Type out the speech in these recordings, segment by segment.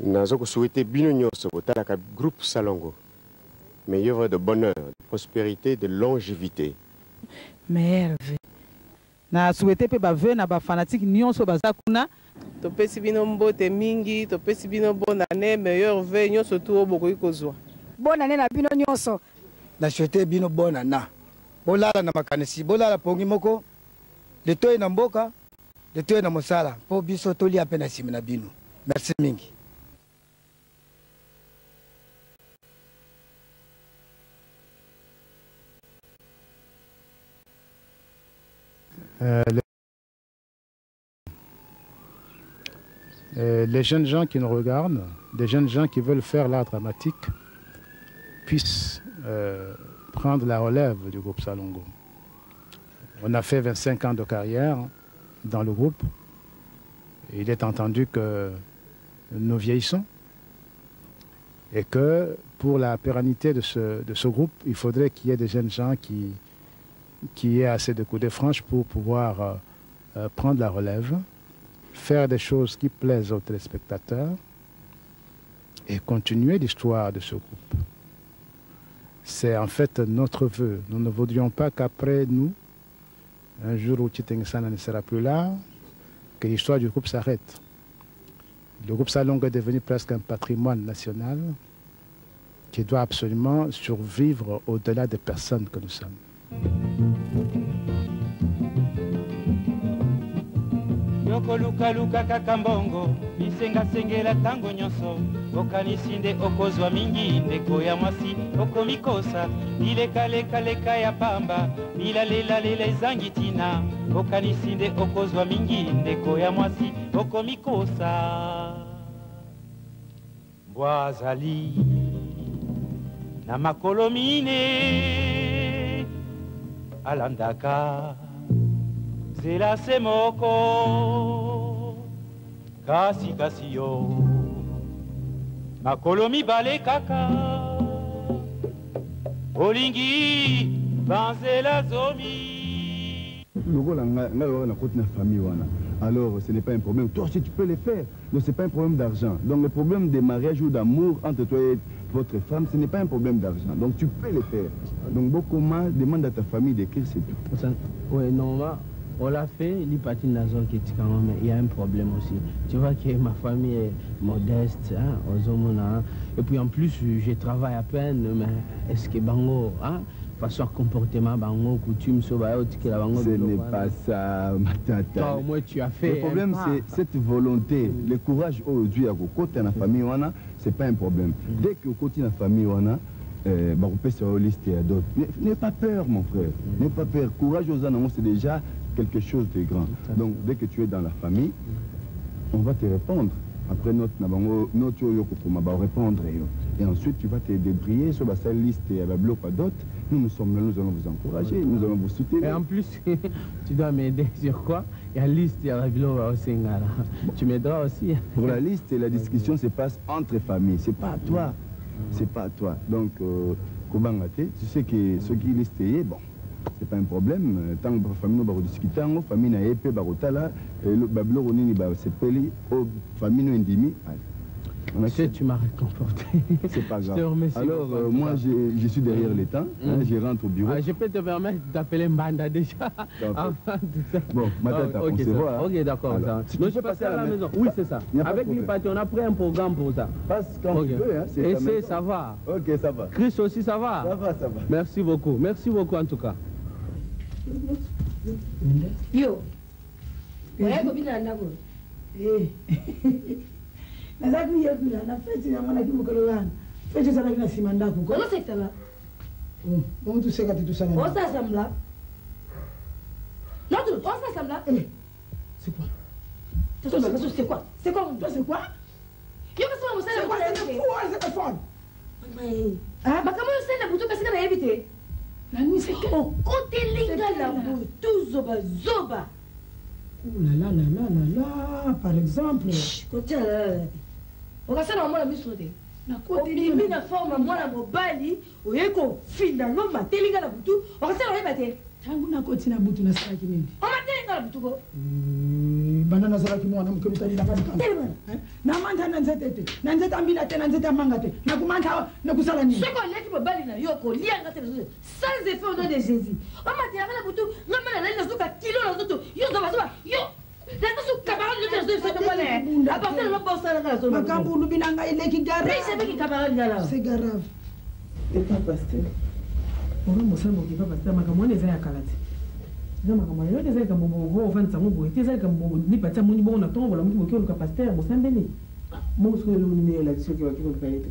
Nazo souhaité bino nyonso botalaka groupe Salongo. Meilleur de bonheur, de prospérité, de longévité. Merve. Na souhaité pe ba veu na ba fanatique nyonso baza kuna. To pesi bino mbote mingi, to pesi bino bonne année, meilleur vœu nyonso tout bokoki kozwa. Bonne année na bino nyonso. Na souhaité bino bonne année. Bolala na makanisi, bolala pongi moko. De toy na mboka, de toy na mosala. Po biso toli apena simi na bino. Merci mingi. Les jeunes gens qui nous regardent, des jeunes gens qui veulent faire l'art dramatique, puissent prendre la relève du groupe Salongo. On a fait 25 ans de carrière dans le groupe. Il est entendu que nous vieillissons et que pour la pérennité de ce groupe, il faudrait qu'il y ait des jeunes gens qui aient assez de coups de franche pour pouvoir prendre la relève, faire des choses qui plaisent aux téléspectateurs et continuer l'histoire de ce groupe. C'est en fait notre vœu. Nous ne voudrions pas qu'après nous, un jour où Chiteng-san ne sera plus là, que l'histoire du groupe s'arrête. Le groupe Salongo est devenu presque un patrimoine national qui doit absolument survivre au-delà des personnes que nous sommes. Yoko luka luka kakambongo bisenga sengela tango nyonso okanisinde okozwa mingi ndeko ya mwasi okomikosa ileka leka leka ya pamba ilalela lela ezangitina okanisinde okozwa mingi ndeko ya mwasi okomikosa mbwazali na makolo mine alandaka zela semoko kasi kasi yo makolo mibale kaka olingi banzela zomi. Lokola nga na côté na famille wana. Alors ce n'est pas un problème. Toi aussi tu peux le faire. Donc c'est pas un problème d'argent. Donc le problème de mariage ou d'amour entre toi et votre femme, ce n'est pas un problème d'argent. Donc tu peux le faire. Donc beaucoup demande à ta famille d'écrire, c'est tout. Oui, non, on l'a fait, il patine la zone qui est quand même, il y a un problème aussi. Tu vois que ma famille est modeste, hein, aux hommes, hein. Et puis en plus, je travaille à peine, mais est-ce que Bango, hein, façon comportement, Bango, coutume, ce n'est pas ça, Matata. Toi, au moins, tu as fait. Le problème, c'est cette volonté, le courage aujourd'hui à côté de la famille, c'est pas un problème. Dès que côté de la famille, on peut se lister à d'autres. N'aie pas peur, mon frère. N'aie pas peur. Courage aux animaux, c'est déjà quelque chose de grand. Donc, dès que tu es dans la famille, on va te répondre. Après notre on va répondre. Et ensuite, tu vas te débrouiller sur la liste et avec d'autres. Nous sommes là, nous allons vous encourager, nous allons vous soutenir. Et en plus, tu dois m'aider sur quoi? Il y a la liste, il y a la gloire aussi. Tu m'aideras aussi. Pour la liste, la discussion se passe entre familles. C'est pas à toi. C'est pas à toi. Donc, tu sais que ce qui est listé, bon, c'est pas un problème. Tant que la famille va discuter, la famille n'a pas barotala, le bablo ronini va se peler, la famille n'a indimi. Tu m'as réconforté. C'est pas grave. Alors, moi, je suis derrière les temps. Je rentre au bureau. Je peux te permettre d'appeler Mbanda déjà. Bon, Matata, on se voit. Ok, d'accord. Tu peux passer à la maison. Oui, c'est ça. Avec l'Ipati, on a pris un programme pour ça. Passe quand tu veux. Essaye, ça va. Ok, ça va. Chris aussi, ça va. Ça va, ça va. Merci beaucoup. Merci beaucoup en tout cas. Yo. Nazaku yekula na feti ya mwana kimukololana. Feti sana kina simandako. Kono sektala. Bon tu sais quand tu sais. On s'assemble là. Non, on s'assemble là. C'est quoi? C'est quoi? C'est quoi? C'est quoi? Yo que ça c'est quoi? C'est quoi? Ah, bah comment c'est la boutique parce que na évité. La nuit c'est que au côté linga la boutique zoba zoba. Oh là là là là là, par exemple. Côté là. On va faire un mot la mise sur des. Na côté limite na forme moi la mobali, oyeko finalement ma telinga la butu. On va faire un bâté. Tangu na côté na butu na saki nini. On va telinga la butuko. Bana nazala ki mwana mkebita ni nabadi kan. Na manja na nzete. Na nzete ambila te na nzete mangate. Na kumanja na kusala ni. Soko leti bobali na yoko lia ngate na sans effet au nom de Jésus. O matia la butu ngama na na zoka kilo na zoto. Yo zoba yo. La zo camarade de tes deux quoi là. À partir de la bosse la zo. Makambu lubinanga ile ki gara. Mais c'est pas qui camarade là. C'est grave. Et pas pasteur. On va montrer mon papa pasteur makambo ne za ya kalati. Zama kama yote zai kama bongo ofan sango boy te zai kama bongo ni patia moni bongo na tongo la mtu bokyo ka pasteur mo sambeli mo so lo ni la disio ki ko kaite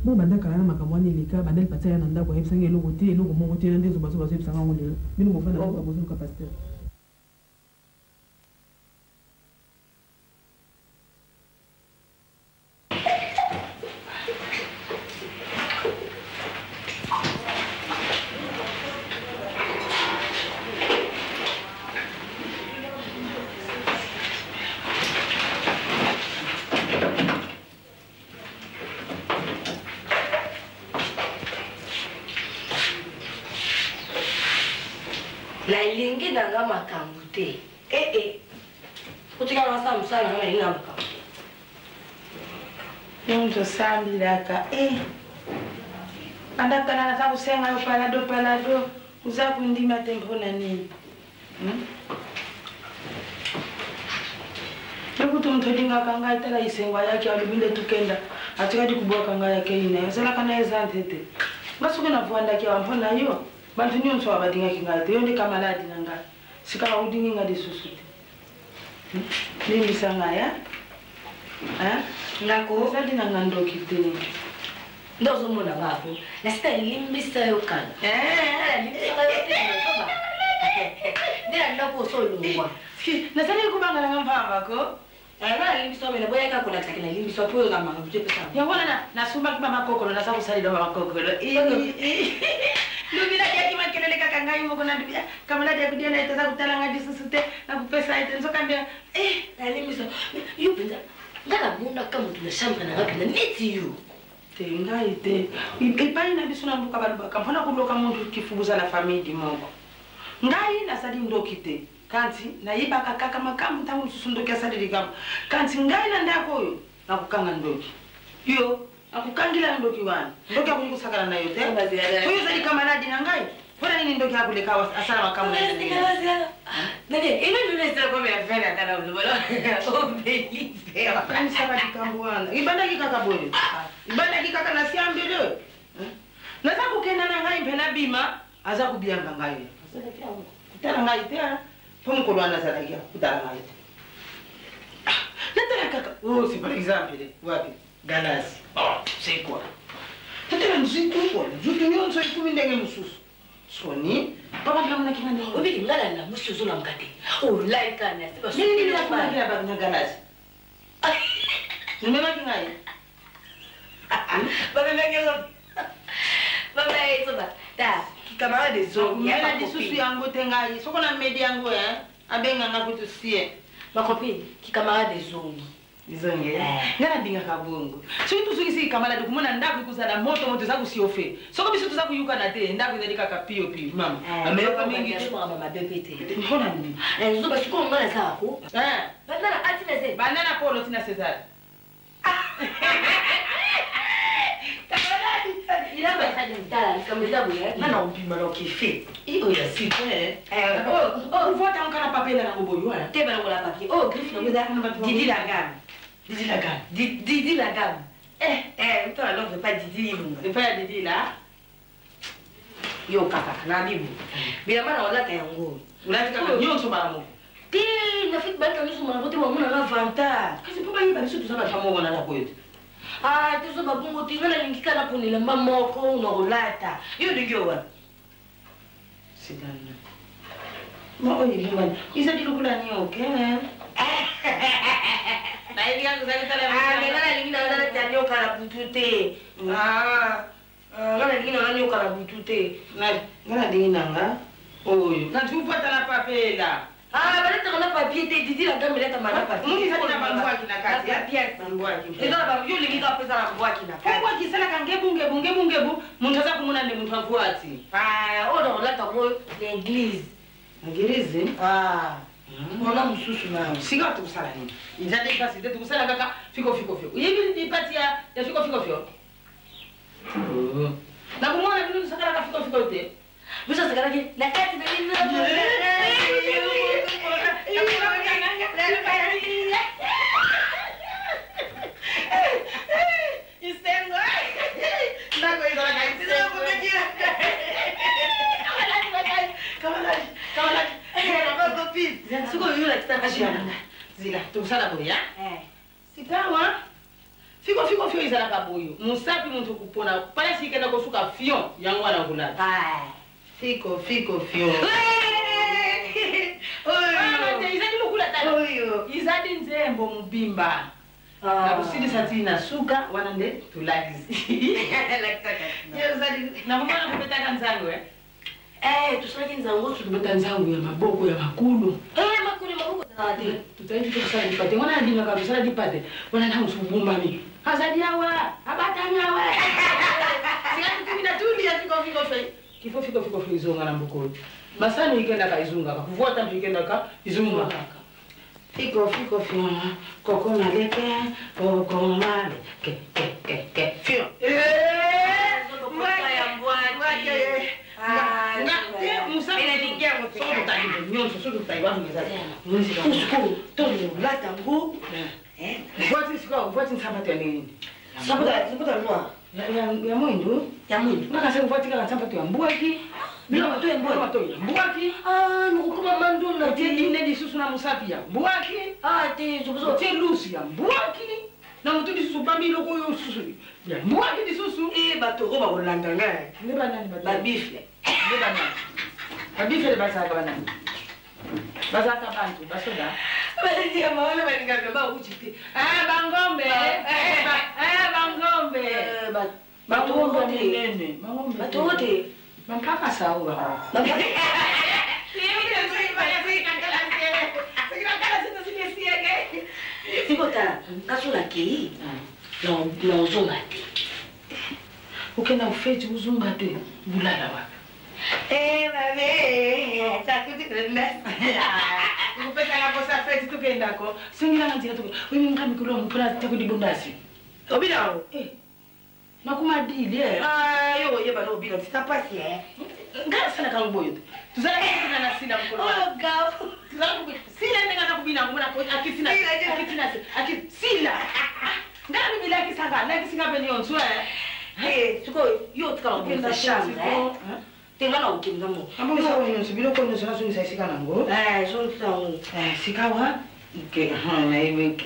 mo banda kala na makambo ni lika banda patia na ndako hebisa ngelo gote lo mo gote ndezo baso baso hebisa ngo lelo bino mo fana ka bozo ka pasteur La lingi nanga makambo te. Kutika na sa musala na linga makambo. Ndio sambi laka andaka na sabu senga yo palado uzaku ndima tempo na nini. Nikutu mtodinga kanga itala isengwa yake alubinde tukenda atikadi kubwa kanga yake ina sala kana ezantete basuke na vuanda ke wampona yo bantu nyonso abadinga kingate yo ndi kamaladi nanga sika udingi ngadi susute nini sanga ya Nako sadi nanga ndoki tene ndozo mona ngako na sita limbisa yo kana limbisa yo tena ndia ndako solungwa na sali kubanga nanga mpamba ko na limbisa mena boya ka kuna takina limbisa po nga manga buje pesa yabona na sumba kiba makokolo na sabu sali do makokolo Lubira dia kimakelele kakangai mo kuna dubia kamala dia kudia na itaza kutala ngadi susute na kupesa ite nzo kambia limbisa yo penza ngala bunda kama tuna shamba na ngapi na neti yo tenga ite ipai na bisuna mbuka baluba kampana kuloka muntu kifuguza na family mongo ngai na sadi ndokite kanti na iba kaka makamu tamu susundokia sadi kama kanti ngai na ndako yo na kukanga ndoki yo akukangila ndoki wana ndoki akukusakana na yote huyo zadi kama nadi na ngai Pora nini ndoki akuleka asala makamu na nini nani ime nunezira kwa mea fena kana ulubalo obelize Ani sabati kambuana ibanda kikaka boyo ibanda kikaka na siambe leo naza kukenda na ngai mpena bima aza kubianga ngai kutana ngai tena pomukolo anazala kia kutana ngai nataka kaka si par exemple wapi galasi c'est quoi nataka nziko kwa nzuki nyonso ikumi ndenge mususu Soni, papa ngamna kimani. Obi ngala na musi uzula mkate. Ulai kana siba. Nini nakuna kila baba ngalazi. Nimema kingai. Baba ngelo. Baba ezoba. Ta, kikamara de zongi. Yana disusu yango tengai. Soko na medi yango abenga ngakutusie. Makopini, kikamara de zongi. Izonge. Ngana binga kabongo. Situ sugisi kamala de kumona ndaku kusala moto za kusiofe. Soko bisu tuza kuyuka na te ndaku ndika kapio pi mama. Ameka mingi mama bepete. Mbona nini? Nzoba siko ngala zako. Bandana atina ze. Bandana polo tina Cesar. Ilamba hadi mtala nikamweza buya. Mana umpima na kifi. Iyo ya siku Uvota nkana papela na ngoboywana. Teba na ngola papi. Griff na ngoza Didi la gamme. Didi la gamme. Didi la gamme. Toi alors je pas Didi Lunga. C'est pas Didi là. Yo kaka na bibu. Bila mana wala kayango. Ulati kaka nyonso baramu. Ti na fit banka nyonso mana bote mwana na vanta. Kasi poba yiba biso tuzaba tamo na kwetu. Tuzo babungo tingala ningika na punila mamoko unaolata. Yo digyo wa. Sidana. Ma oyi bwana. Isa dilukula nyoke. Na hivi yangu zali tala. Ngala lingina ngala tanyo kala butute. Ngala lingina ngala kala butute. Ngala dinanga. Oyo. Na tupata na papela. Baleta kana papier te Didi la gamme leta mana papier. Mungi sasa bambwa kina kati. Papier bambwa kina. Eza ba yo lingika pesa na bambwa kina. Kwa kisala kangebu muntu aza kumuna ndi muntu avuati. Odo leta mo l'église. L'église? Ona mususu na. Siga tu sala ni. Injade pasi de tu sala kaka fiko. Yebi di pati ya fiko. Na kumona vile sakala ka fiko te. Bisa sakala ki la kati na ni. Istengo. Na ko ida ka istengo ko kira. Kamalaki. Suko yule kitakajiana. Zila, tusala boya. Sikawa. Fiko izala kaboyo. Musapi muntu kupona. Pale sikenda kosuka fion yangu anakula. Fiko fion. Oyo. Izadi mukula tano. Oyo. Izadi nzembo mubimba. Na kusidi sati inasuka wanande tulagizi. Lakitaka. Izadi na mama kupetaka nzangu tusaki nzangu tukubeta nzangu ya maboko ya makulu. Makulu zawadi. Tutaenda kusala dipate. Wana ndinga kabisa dipate. Wana na usubumba mi. Hazadi hawa, abatanya hawa. Sika tukibina tuli ya fiko izunga na mbukulu. Masani ikenda ka izunga ka. Kuvuata mtu ikenda ka izunga. Fiko koko maleke, koko male. Ke. Fio. Mbaya ya mbwake. Na mutu disusu bambi loko yo susu. Mbwaki disusu bato ko ba kolanda ngai. Ne banani bato. Babifle. Ne banani. Babifle basaka banani. Basaka bantu basoda. Bali ya maona balinga ba uchite. Bangombe. Bangombe. Bangombe nene. Bangombe. Batote. Bampaka sawa. Sikota kasula ki na uzunga te. Ukenda ufeti uzunga te bulala wapi? Mame, takuti kwenda. Ukupeta na kosa feti tukenda ko. Singira nganzira tuko. Wewe ngami kulo mpula takudi bondasi. Obila o. Nakuma dili yo yeba no obila titapasi Ngara sana kama boyo. Tuzala kama na sina mkono. Oh gaw. Tuzala sila nenga nakubina ngumuna ko akisina. Sila. Ngara mimi laki sanga, laki singa beni onso suko yo tukala ngomba shamba. Tengana ukimza mo. Ambo sawa yonso bilo ko nso naso nisa sika nango. So tsawo. Sikawa. Ke na iwe.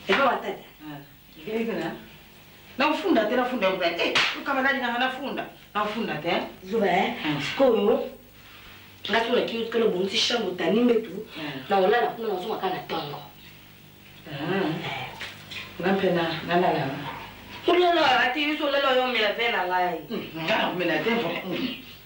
Eko watata. Iko na. Na ufunda tena funda mbaya. Kama nani na anafunda. Na ufunda tena. Zuba Sikoyo. Ngati una kiyo tukalo bonzi shambo tanimbe tu. Na wala kuna mazunga kana tongo. Ngampena nalala. Ulala ati yuso lelo yo mela vela ngai. Ngala mela tempo.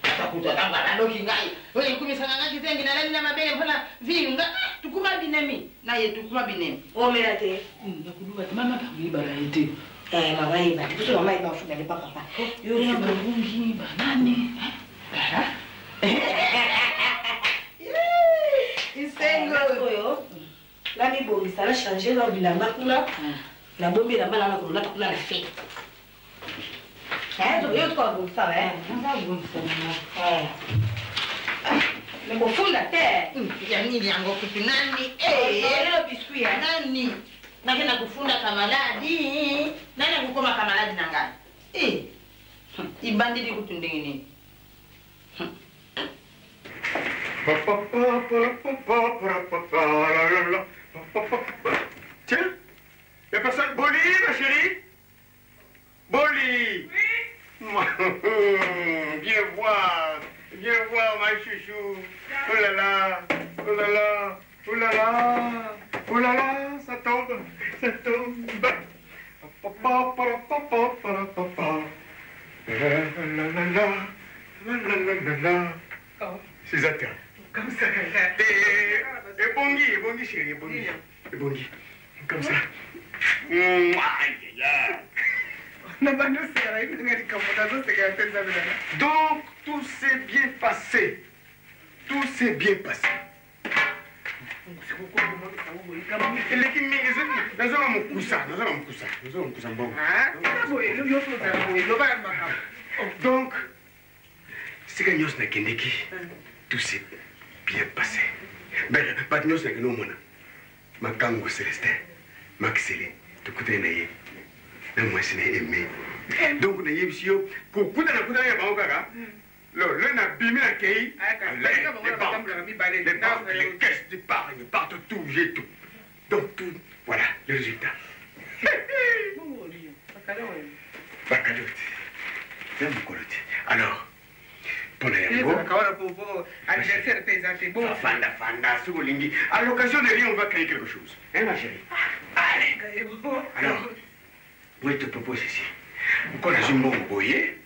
Takuta tanga ndoki ngai. Wewe kumisanga ngaki zengi na nani na mabele mpona vinga. Tukuma binemi. Na ye tukuma binemi. O mela te. Nakuluba mama kabiba la ete. Mama iba. Tuso mama iba ufunda le papa. Yo ya babungi banani. Isengo yo. La mi bo ça va changer la bilamba kula. La bombe la bana ko lata kula la fe. Yo ko bo ça na bo ça. Le bo funda te. Ya nini yango kupinani? Leo biskuit ya nani? Nakena kufunda kamaladi. Nani akukoma kamaladi nangani? Ibandidi kutundengeni. Tiens, y'a personne. Boli, ma chérie? Boli! Viens voir, ma chouchou. Oh là là, oh là là, oh là là, oh là là, ça tombe. C'est ça. Comme ça. Et bongi, chérie, et bongi. Comme ça. Donc, tout s'est bien passé. eleki mingi nazonga mokusa mbongo. Donc sika nyonso nakendeki tout s'est bien passé. Bato nyonso nakende omona makango Célestin Maxele tokutani na ye na mwasi na ye aimé. Donc nayebisi yo kokutana ya bango kaka le nabimi nakei les banques, les caisses d'épargne partout, tout, j'ai tout. Donc tout, voilà le résultat. Alors, pour à l'occasion de rien, on va créer quelque chose. Hein, ma chérie? Allez. Alors, moi, je te propose ici. Quand on a un bon boyer,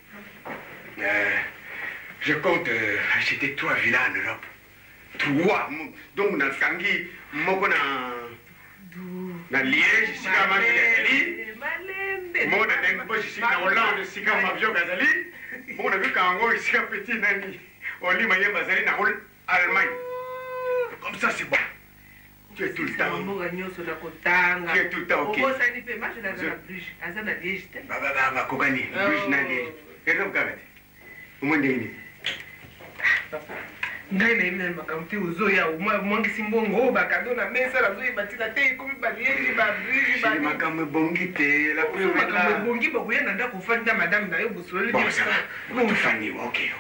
je compte acheter 3 villas en Europe. 3. Donc, dans le Kangi, na Liège, sika ma Zali. Moi, dans Hollande, sika ma Zali. Moi, dans Kango, sika petit nani. Oli Maye Bazali, na Allemagne. Comme ça, c'est bon. Tu es tout le temps. Tu es tout le temps, ok. Bah, Kokani, Bruges, na Liège. Et là, au moins des ngai na ime makambo te ozoya omwangisi mbongo bakado na mesa nazoyeba ntina te ekomi balieli babrigi makambo ebongi te makambo ebongi bakoya na ndako ofandi na madame na yo bosololi tofandi ok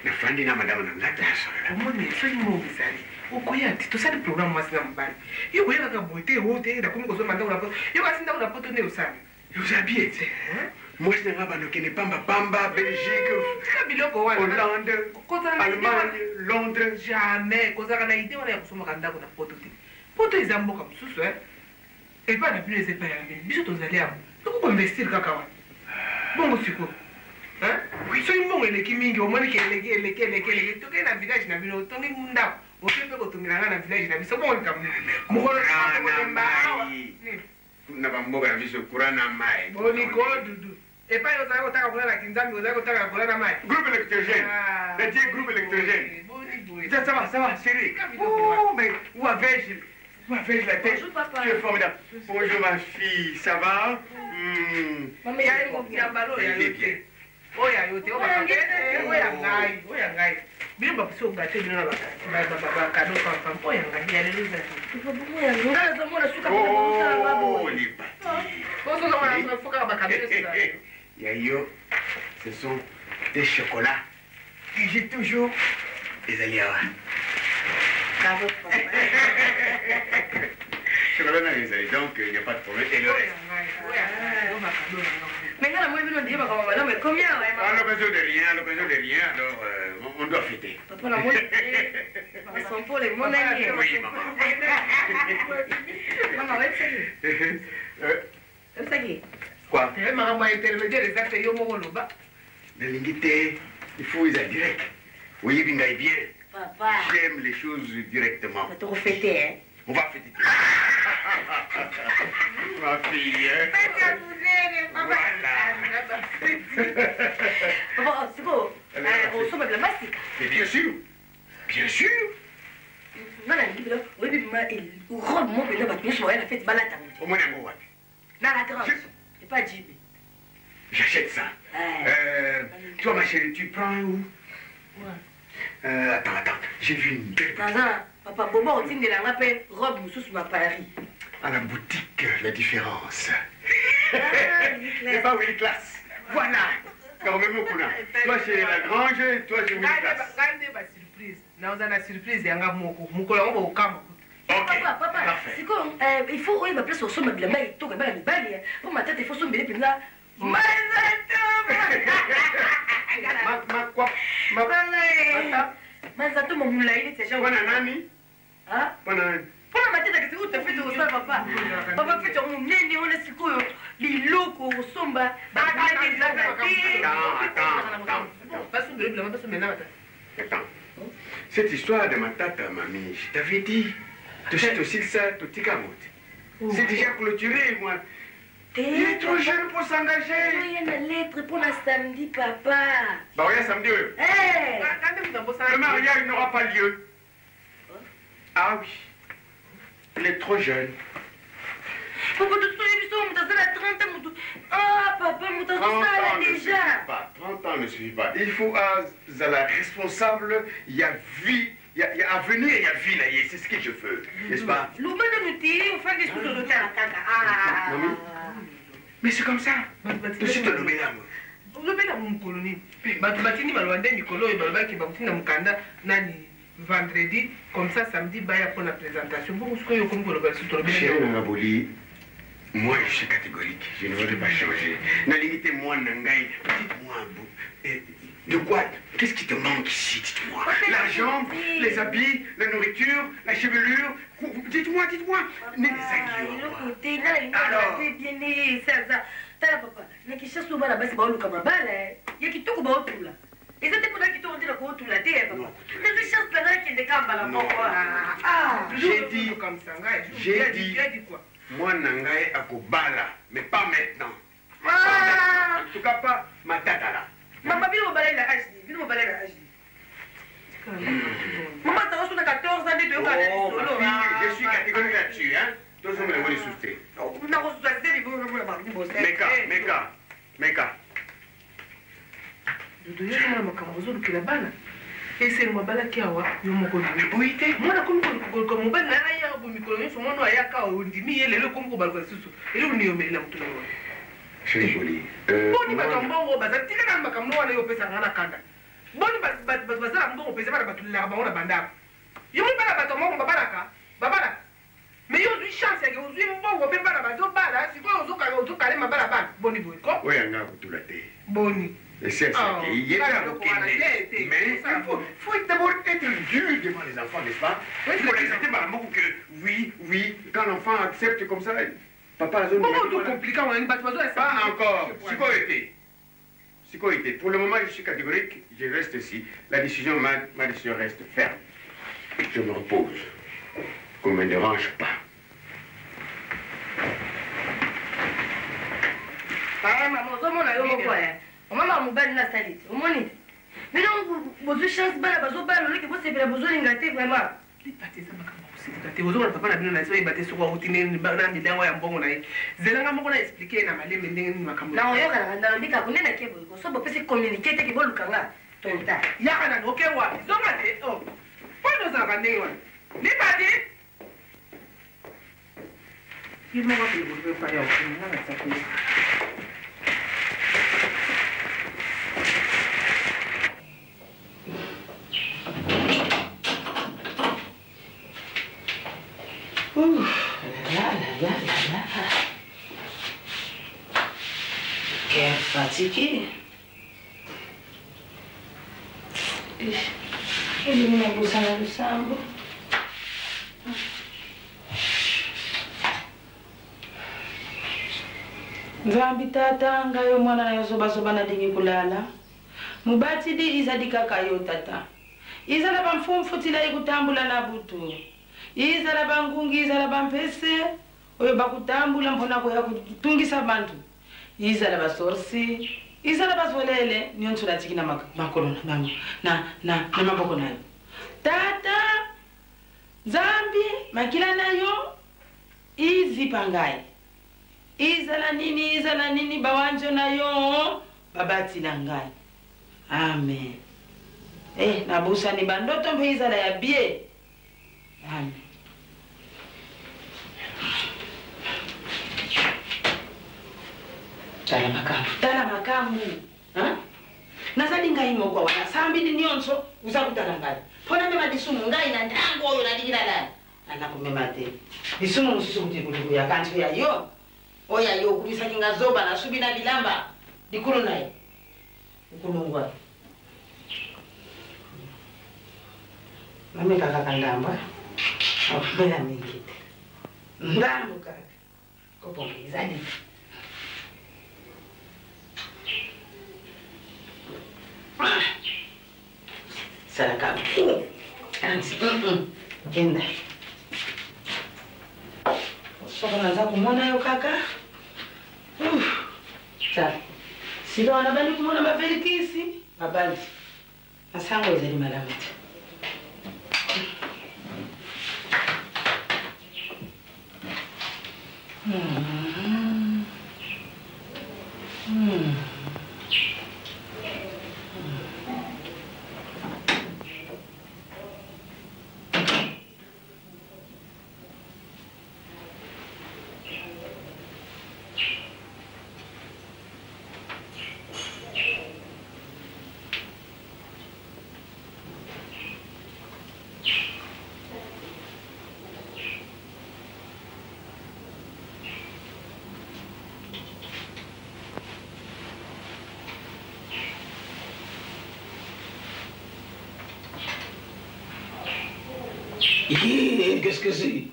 nafandi na madame na ndako yasolela omoni soki mobisali okoya te tosali programme mwasi na mobali yo koya kaka boye te o te nakomi kozoma ndako na poto yo kasi ndako na poto nde osali ozabie te moi je n'ai pas de Pamba, Belgique, Hollande, Allemagne, Londres. Jamais. Quand on a idée, on a besoin de poto. Poto est un mot comme ça, et pas la plus les épées. Bisous aux alliés. Donc on investir cacao. Bon, c'est quoi? Hein? Oui, c'est une bonne équipe. Au moins, les tout est un village, n'a vu autant de monde. On peut pas retourner dans un village, n'a vu ça. Bon, comme na bamboka na biso kurana mai. Boni ko dudu. Et pas aux ago taka kulana kinzambi aux ago taka kulana mai. Groupe électrogène. Le petit groupe électrogène. Ça va, chérie. Oh, mais où avais-je la tête? Bonjour papa. Tu es formidable. Bonjour ma fille, ça va? Maman, il y a un gambalo, il y a yote. Oh, il y a yote. Oh, il y a ngai. Bien, bah, si on gâte, il y a un cadeau pour la femme. Oh, il y a ngai. Il y a les autres. Oh, les pâtés. Yayo, ce sont des chocolats que j'ai toujours des aliawa. Bravo, papa. Chocolat dans les alliés, donc il n'y a pas de problème. Et le reste. Maintenant, moi, je vais dire, mais combien? À l'occasion de rien, alors on doit fêter. Papa, la moitié. Son pour les mon ami. Oui, maman. Maman, où est-ce Quoi? Maman m'a intermédiaire les actes yo mongoloba. L'ingité, il faut les direct. Oui, bien. Papa. J'aime les choses directement. On va te refêter, hein? On va fêter. Ma fille, hein? Papa, c'est beau. On somme de la mastique. Mais bien sûr. Non, oui, mais robe, moi, mais non, je vais la fête balade. Au moins, un mot. Dans la grosse. C'est pas Jimmy. J'achète ça. Toi, ma chérie, tu prends où? Attends. J'ai vu une belle. Papa, Bobo, on tient de la rappel, robe, moussou sur ma Paris. À la boutique, la différence. C'est pas Willy Class. Voilà. Quand même, beaucoup là. Toi, c'est la Grange, toi, c'est Willy Class. Regardez ma surprise. Nous avons une surprise, il y a un moko. Moko, on va au camp. Papa, c'est quoi? Il faut où il va placer au sommet de la main et tout, comme elle est pour ma tête, il faut sommer les pins. Mazato, mon moulin, il était déjà. Bonne année. Hein? Bonne année. Pour la matinée, c'est où tu fais tout ça, papa? Papa, fait ton nez, on est si cool. Les locaux, au somba. Attends. Cette histoire de ma tante, mamie, je t'avais dit. Tu sais aussi ça, tout petit camote. C'est déjà clôturé, moi. Il est trop jeune pour s'engager. Il y a une lettre pour la samedi, papa. Bah, oui, samedi, oui. Hé! Le mariage n'aura pas lieu. Ah oui. Elle est trop jeune. Pourquoi tu as 30 ans? Ah, papa, tu as déjà. 30 ans ne suffit pas. Il faut la responsable, il y a vie, il y a avenir, il y a vie, c'est ce que je veux, n'est-ce pas? Mais c'est comme ça. Je suis de vendredi, comme ça, samedi, baya pour la présentation. Moi, je suis catégorique. Je ne voudrais pas changer. Nalinité, moi, Nangaï, dites-moi, de quoi? Qu'est-ce qui te manque ici? Dites-moi. L'argent, les habits, la nourriture, la chevelure. Dites-moi, dites-moi. Alors. J'ai dit, moi Nangaï à Kobala, mais pas maintenant. En tout cas pas ma tata là. Maman, viens me balayer la hache. Viens me balayer la hache. Maman, tu as 14 ans de solo. Je suis catégorique là-dessus, hein. Tous les hommes les soustrait. Meka. ese mabala kiawa yomoko boite mwana ko mobali na ya bo mikolo nso mwana ayaka ondimi yele le komko balwa susu ele uni yomelela mtu na wona Sheboli boni bakambo bazatika na makamno wana yopesa ngana kanda boni bazala mbongo pesa bana batulila ba ona bandaba yomi bana batombo babaraka babara mais yo du chance ya uzwi mbongo pe bana bazo bala siko ozo kale mabala bana boni boy ko oya nga kutula te boni. Et c'est ça qui est mais il faut d'abord être dur devant les enfants, n'est-ce pas? Il faut les accepter par beaucoup que oui, quand l'enfant accepte comme ça, papa a zone. Pas encore. Psycho-été. Pour le moment, je suis catégorique, je reste ici. Ma décision reste ferme. Je me repose. Qu'on ne me dérange pas. Mama mobali na salite omoni mais donc bozo chance bala bazo bala leki bo sepela bozo lingate vraiment lipate za makambo kusika te bozo na papa na bino na so ibate so kwa utine na milango ya mbongo na ye zelanga moko na expliquer na maleme ndenge ni makambo na oyo kana na ndika kunena kebo ko so bo pese communiquer te ke bo lukanga tonta ya kana no ke wa zonga te oh kwano za kande wa lipate firma kwa kulipo pa ya ukina na tsakuni Quer fatigué? Ele me abusava do sambo. Nzambi tata ngayo mwana nayo zobazoba na dingi kulala. Mubatidi izadi kaka yo tata. Izala bamfumfutila ikutambula na butu. Izala bangungi izala bampese oyo bakutambula mpona ko yakutungisa bantu. Izala basorsi izala bazolele nyonso la tikina makolo na maboko nayo. Tata Nzambi makila nayo izipangai. Izala nini bawanjo nayo babati langai. Amen. Nabusa ni bandoto mpe izala ya bie. Amen. Tala makamu. Nazali ngai moko wana sambi ni nyonso uzakutala ngai. Pona mema disumu ngai na ndango oyo nalikira la. Anakumema te. Disumu mususu kuti ya kanso ya yo. Oya yo kulisa kinga zoba na subi na bilamba. Dikulu naye. Ukulungwa. Mami kaka kandamba. Akubela mingite. Ngambo kaka. Kopongeza ni. Saraka. Anzi. Kenda. Soko naanza kumwona yo kaka. Sasa. Sio wanabani kumwona mafelikisi. Babali. Asango zeli malamati. Qu'est-ce que c'est?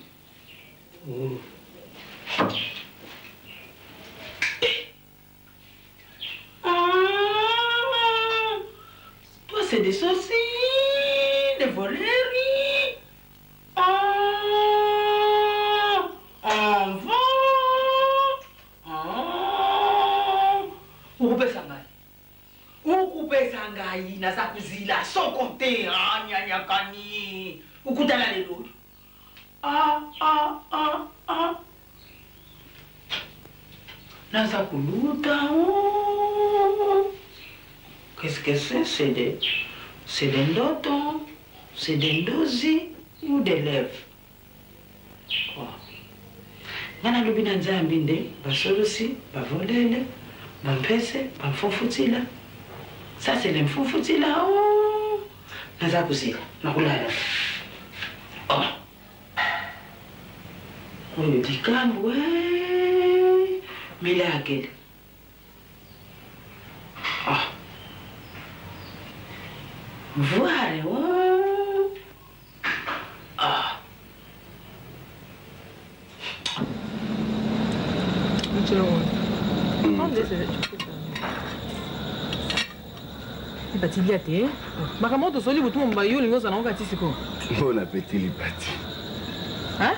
Toi, c'est des saucisses, des voleries. En vent. Urupe sangai. Urupe sangai. Nasa kuzila. Sans compter. Nyanyakani. Ukutana lelo. Nasa kuluta. Qu'est-ce que c'est? C'est des ndotons, c'est des ndozi ou des lèvres. Ngana lobi na nzambi nde basolosi, bavolele, bampese, bamfufutila. Ça c'est les mfufutila. Naza kuzila, nakulala. On me dit comme ouais, mais là quel? Voilà, ouais. Lipati liate. Makamoto soli butu mbayo lingo sana wakati siko. Bon appétit Lipati. Hein?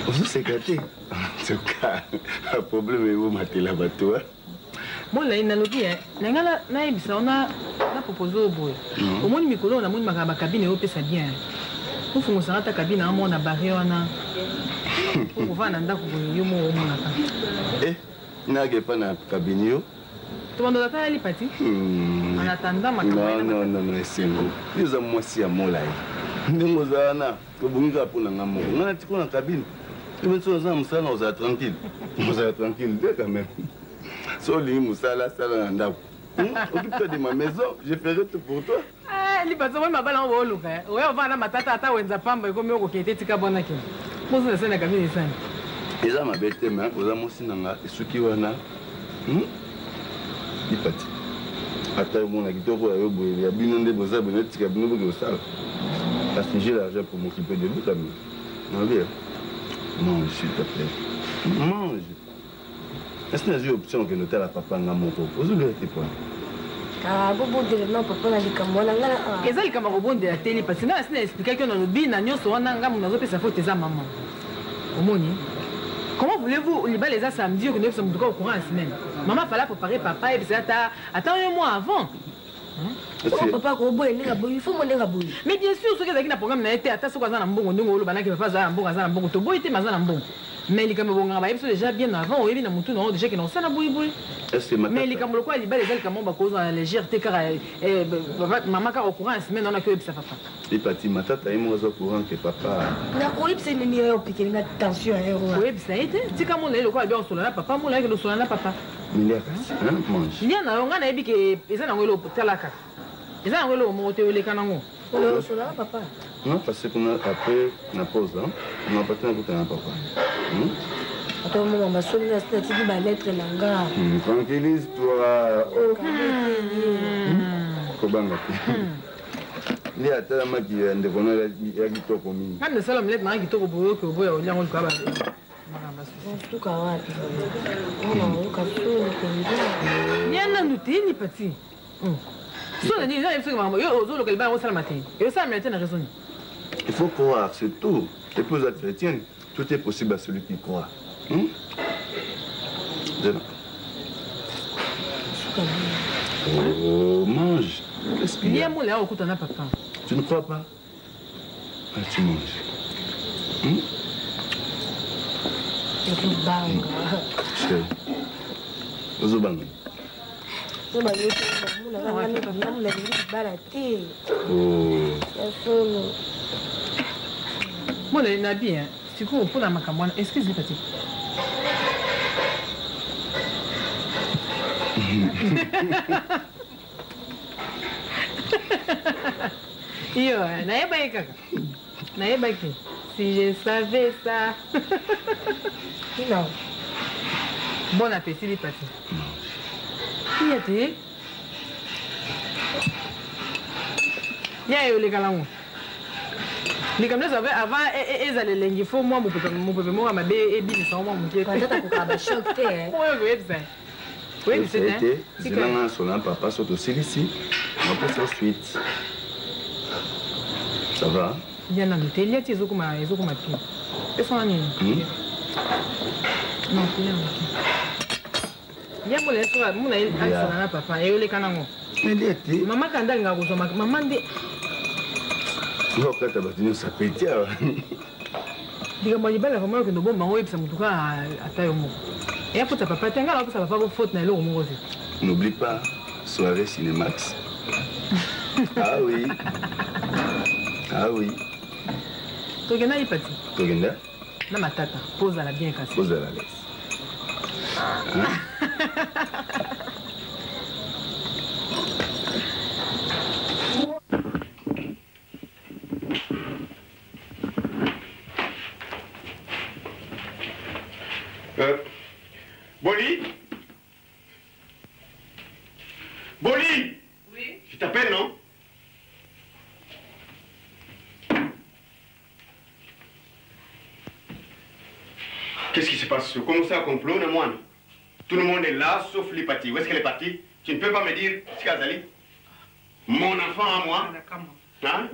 Vous c'est gâté. En tout cas, le problème est où matela bateau. Bon là il n'a lobi nangala na ibisa ona na proposer au boy. Au moins mikolo na moni makaba cabine au pesa bien. Pour faire ça ta cabine à mon barré ona. Pour voir nanda ko yo mo mona ka. N'a pas na cabine yo. Tu vas dans ta Lipati? En attendant makaba. Non, c'est bon. Nous avons moi si à mon là. Nous avons ko bunga pour na ngamo. Ngana tiko na cabine. Tu me sens ça nous a tranquille. Nous a tranquille quand même. Soli Moussala, Sala Nandap. Occupe-toi de ma maison, je ferai tout pour toi. Lipati, moi ma balle en haut, Lucas. Ouais, on va à ma tata, à Wenza Pamba, comme au côté de Tikabonaki. Moi, je sais la cabine. Et ça m'a bête, mais vous avez mon sinanga, et ce qui va là. Lipati. Attends, mon acteur, il y a bien des beaux abonnés, qui a bien de ça. Parce que j'ai l'argent pour m'occuper de lui, quand même. Mange, s'il te plaît. Mange. Est-ce que tu as une option que nous avons papa n'a mon tour? Vous avez été point. Ah, bon, non, papa n'a dit comme moi. Et ça, il y a un robot de la télé parce que là, c'est expliqué que dans le bin, nous sommes en gamme, nous avons fait sa faute, maman. Au moni. Comment voulez-vous, les balles, ça me dit que nous sommes au courant la semaine? Maman, il fallait préparer papa et puis attends un mois avant. Papa, il faut mon négabouille. Mais bien sûr, ce qui est un programme n'a été atteint sur un bon, nous avons fait un bon, tout beau était un bon. Mais les Camerounais sont déjà bien avant, on est dans mon tour, déjà qu'ils n'ont pas boui. Mais les Camerounais, ils les Camerounais, cause de la légèreté, car maman, car au courant, la semaine, on a que ça papa. Et Pati, ma tata est moins au courant que papa. Oui, c'est une meilleure piquée, une attention. Oui, ça a été. C'est comme on est le quoi, bien sur la papa, moi, là, que le sur la papa. Il y a mange. Il y en a un qui est un anglo pour Talaka. Ils ont un anglo monté au Lecanango. Papa. Non, parce qu'on a après la pause, on a pas tant de temps, papa. Attends, maman, ma soeur, elle a dit ma lettre langa. Tranquillise-toi. Kobanga. Il y a tellement qui est indépendant, il y a qui toque au milieu. Quand le seul omelette, il y a qui toque au boulot, que vous voyez, il y a un peu de tout cas, il y a un outil, il est petit. Il faut croire, c'est tout. Et pour les chrétiens, tout est possible à celui qui croit. Oh, mange. Qu'est-ce qu'il y a? Tu ne crois pas? Tu manges. ozobanga ozobanga namunalingi libala te ya solo mona na bien sikoyo mpona makambo wana est ce que ezali pati yo nayebaki kaka nayebaki si je savais ça non bon appétit les pati iya te ya eyoleka lango likambo nyonso avant ezala elengi fo mwa mopepe moko mabe ebimisa mwa moke koyebisa te zinanga sona papa so tosilisi napesa suite ça va ya nano te elia ti ezokoma pio esona nini non pia moke ya mona alisana na papa eyoleka nango mama kanda alinga kozwa mama nde okata bato nyonso apeti awa likambo ya libala vraimen okende obomba yango oyebisa motu kaka ata yo moko eya fota papa te ngai naopesa papa ko faute na eloko moko te n'oublie pas soirée Cinemax. Ah oui tokenda yipati tokenda na matata pozala bien kasi pozala lese Boli oui. Je t'appelle, non? Qu'est-ce qui se passe? Comment ça, complot, non, moi? Tout le monde est là, sauf Lipati. Où est-ce qu'elle est partie? Tu ne peux pas me dire ce qu'elle a dit? Mon enfant à moi? Hein?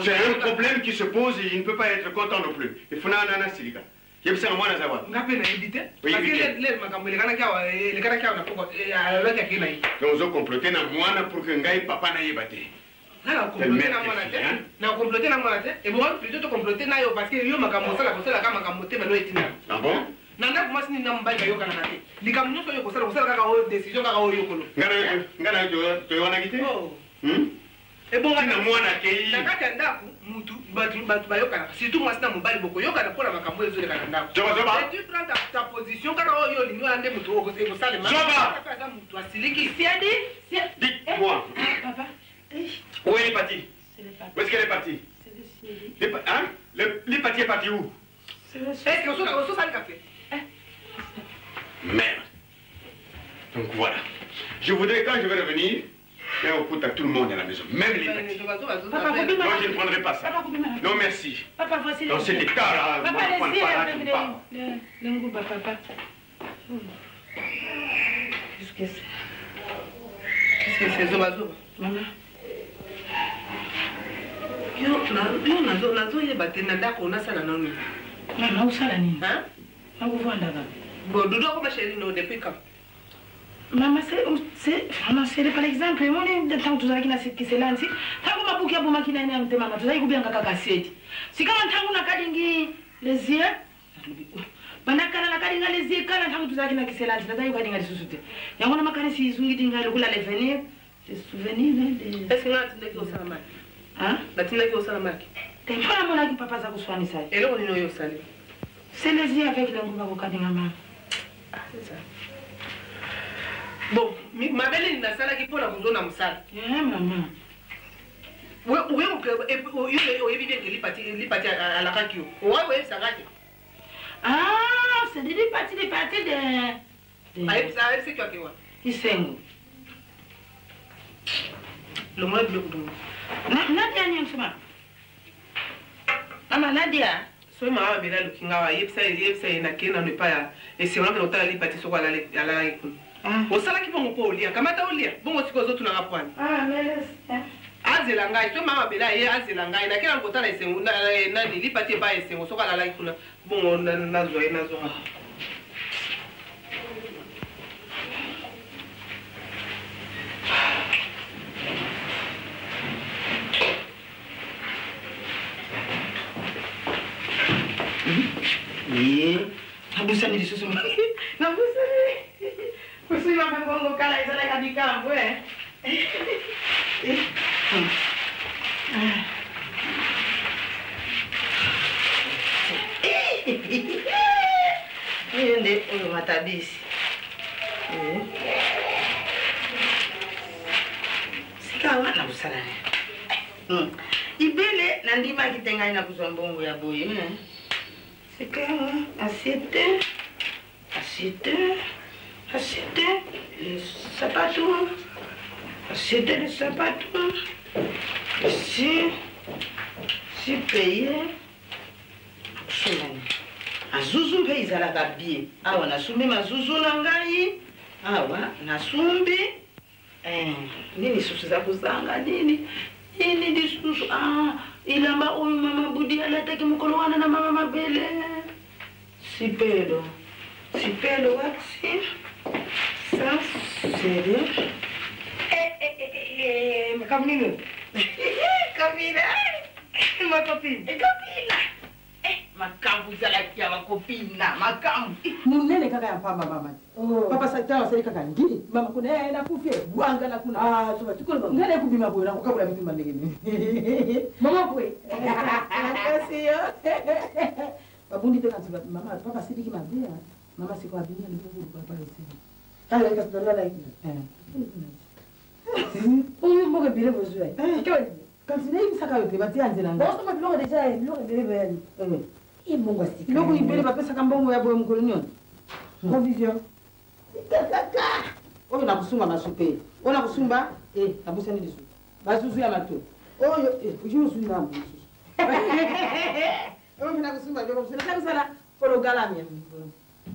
C'est un problème qui se pose et il ne peut pas être content non plus. Il faut n'en silika. Je sais moi na savoir. Donc vous comploter na moi pour que ngai papa na yebate. Na comploter na moi et bon plutôt te comploter na yo parce que yo makambo sala kama makambo mano etina. Ah bon? Nanda kuma sini na mbali yo kana nate. Likambo nyoso yo kosala kaka o decision kaka o yo kolo. Ngana to wana kite? Et bon, na mwana kei. Na kaka ndaku mutu batu bayokana. Surtout moi sina mobali boko yokana pona makambo ezo lekana ndaku. Zoba. Tu prends ta position kaka yo linyo ande mutu oko sale ma. Zoba. Kaka mutu asiliki. Si Dites-moi. Papa. Où est Lipati? Où est-ce qu'elle est partie? C'est le ciel. Hein? Lipati est parti où? C'est le ciel. Est-ce que on sale café? Merde. Donc voilà. Je voudrais quand je vais revenir. Mais on coûte à tout le monde à la maison, même les petits. Papa, non, je ne prendrai pas ça. Non, merci. Papa, voici dans cet état-là, papa, moi, je ne prends pas. Le goût, papa. Qu'est-ce que c'est, Zoba? Maman. Yo nazo yebate na ndako nasala nani? Mama, usala nini? Hein? Nakuvanda kaka. Bon, dodo ko ma chérie no depuis quand? Maman, c'est par exemple, moi, tant que tu as qui n'a qui c'est là, si, tant que ma bouquet pour ma qui n'a rien de maman, tu as bien qu'à casser. Si quand on a kadingi les yeux, banakana la kadinga les yeux, quand on a qui c'est là, tu as kadinga les sous-soutés. Il y a un macan si vous dites que vous allez venir, des souvenirs de. Est-ce que là tu n'es qu'au salamak? Hein? Là tu n'es qu'au salamak. T'es pas mon ami papa ça vous soigne ça. Et là on est au salé. C'est les yeux avec le goût à kadinga maman. Ah c'est ça. Bon, ma belle n'a pas qui pour la maison à Moussal. Maman. Oui, Lipati à la radio. Oui, ça va. Ah, c'est des parties de. Ah, ça, c'est quoi qui va? Il s'aime. Le moins de l'eau. Nadia, n'y a pas. Maman, Nadia. So mama bela lukinga yebisa na kena ne pa et c'est vraiment que l'autre Lipati so ala ikun. Osala ki bongo po olia kamata olia bongo siko zotu na rapwani azela ngai to mama bela ye azela ngai na kila ngota na esengo na Lipati ba esengo soka la like kuna bongo na zo Nabusani lisusu. Nabusani. Kusima mbongo kala izala kadikambo Yende oyo matabisi. Sika wana busalane. Ibele nandima kitenga ina kuzwa mbongo ya boye. Sika assiette. Assiette les sapatos. Assiette les sapatos. Ici payé. Solane. Azuzu mpe izalaka bien. Awa nasumbi mazuzu na ngai. Awa nasumbi. Nini susu za kuzanga nini? Nini disusu? Ilamba oyo mama Budi aletaki mukolo wana na mama Mabele. Sipelo waxi. Ça c'est Camino. Camila. Ma copine. Camila. Makambu zalakia wa kopina, makambu. Munene kaka ya pamba mama. Papa sakta sasa kaka ngiri. Mama kuna na kufie. Buanga na kuna. Soba tukolo mama. Ngale kubima boyo na kukabula vitu mandegeni. Mama kwe. Kasi yo. Babundi tena siba mama papa sidiki mabia. Mama siko abinia ndio baba yesi. Ala ikatolala hivi. Oyo mboga bile bozwe. Quand tu n'es pas capable de bâtir un zéland. Bon, ça m'a déjà, belle. Et bon, voici. L'eau il belle, papa, ça comme bon, ya boy, mon colonial. Provision. Oh, on a besoin de ma soupe. On a besoin de, la bouche de soupe. Va soucier à ma tour. Oh, je suis là. Oh, on a besoin de, c'est ça là, pour le galamien.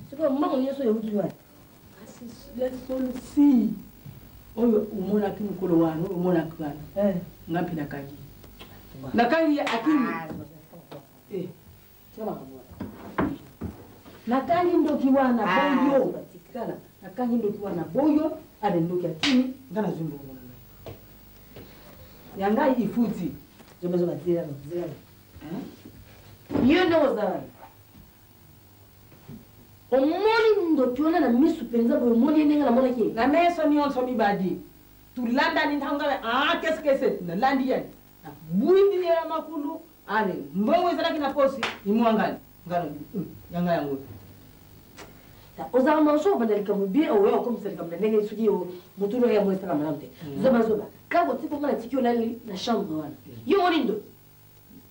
C'est comme moi, on y est sur le bout. Ah, c'est le sol si. Oyo umona kimukolo wano umona kana ngapi nakaji nakali akini sema kabwa nakali ndo kiwana boyo tikala nakali ndo kiwana boyo ale ndo akini ngana zimbo ngana yanga ifuti zomezo batira zira you know that omoni ndo kiona na misu penza boyo moni nenga na mona ki na meso ni onso mi badi tu landa ni tanga qu'est-ce que c'est na landi yani buini ya makulu ale mbongo zala kina posi ni mwangani ngano yanga yangu ta ozama manso bandali kamubi au wewe comme c'est comme nenga suki o mutuno ya mwesta kama namte zoba kago tipo mala tikio lali na chambre wana yo monindo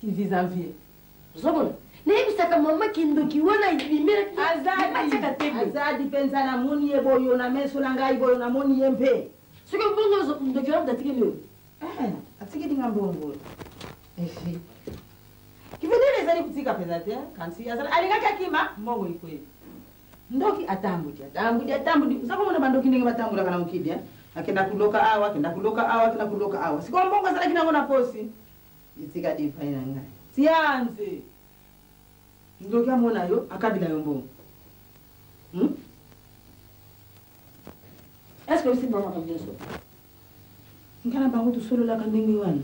ki vis-à-vis zoba Nebisaka mama kindo kiwana ibimira azadi penza na moni yeboyo na meso na ngai boyo na moni yempe sike mbongo ndo kiwana datikele atike dinga mbongo efi kivedele zali kutika pesa te kansi azali alingaka kima mbongo iko hivi ndoki atambudi zako mona bandoki ndenge batambula kana mukibya akenda kuloka awa siko mbongo zali kinangona posi itika dipa ina ngai sianze ndoki amona yo akabila yo mbongo est-ce que c'est maman comme ça ngana bango to solo la kandingi wana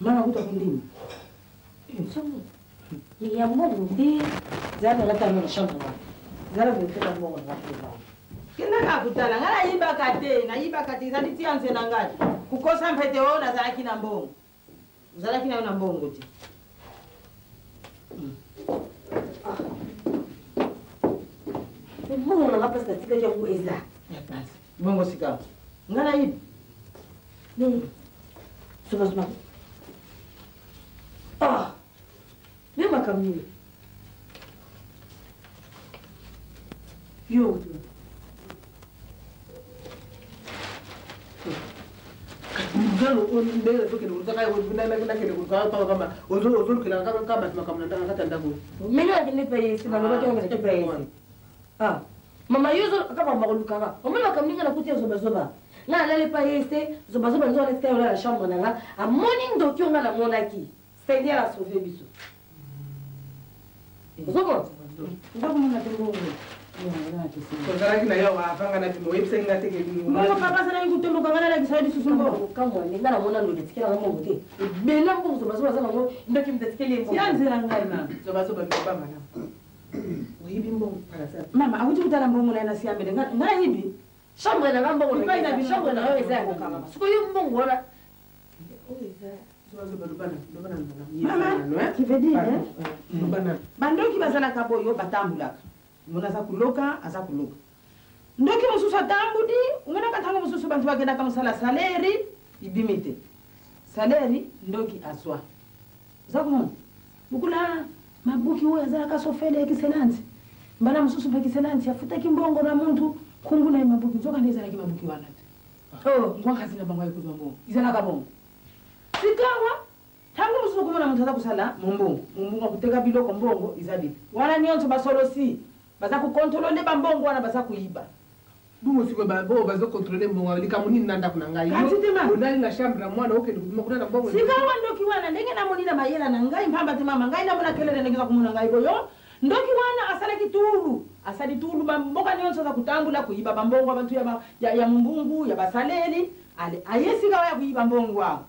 mama kutakundima somo ni ya mbongo ndi zana la tano chambre zara vekela mbongo ngapela kina kakutala ngala yiba kate zati tianze na ngati kukosa mpete ona zala kina mbongo na mbongo ti mbongo na pesa tika ya kueza ya pesa mbongo sika ngala yiba ni soba nema kamini yo ngalo ndele toke ndutaka ndana kile kwa kama ozo kila kama kama ndanga kata ndago mimi ndine paye sima ngoba kama ndike paye mama yuzo kama magoluka mama kamninga na kutia zoba na lele paye zoba nzo rester dans la chambre nanga a morning dokyo ngala monaki c'est-à-dire la sauver biso zobo ndako mwana tembo Kondara kina yo afanga na timo website ngate ke ni mama papa sana ngutembo kangana la kisadi susumbo kama ni ngala mona ndo tikela ngamo ngote bela mbo zoba zoba ngo ndo kimtetikele mbo yanze la ngana zoba baba na Oyibi mbongo para ça. Mama, akuti kutala mbongo na nasi ambele. Nga yibi. Chambre na mbongo na. Ipa ina bino. Chambre na yo eza ko kama. Siko yo mbongo wala. Mama, qui veut dire bandoki bazala kaboyo batambulaka. Mona za kuloka, aza kuloka. Ndoki mususu atambudi, ungana katanga mususu bantu bagenda kamusala saleri ibimite. Saleri ndoki aswa. Zakumona. Bukula mabuki wewe azala kasofele kiselanzi. Mbana mususu pa kiselanzi afuta kimbongo na muntu kungu na mabuki zoka ndeza na kimabuki wanati. Oh, ngwanga zina bangwa yikuzwa mbongo. Izana kabongo. Sikawa tangu mususu kumona muntu aza kusala mumbongo. Mumbongo kuteka biloko mbongo izabiti. Wana nyonso basolosi. Baza kukontrole bambongo wana baza kuiba. Bungo sikwe bo bazo contrôler mbongo likamuni nanda kuna ngai. Unali na chambre mwana oke ndikuma kuna mbongo. Sikawa ndoki wana ndenge na monina mayela na ngai mpamba te mama ngai na mona kelele ndenge za kumuna ngai boyo. Ndoki wana asala kitulu. Asali tulu bamboka nyonso za kutambula kuiba bambongo abantu ya mumbungu ya basaleli. Ale ayesika ya kuiba mbongo wao.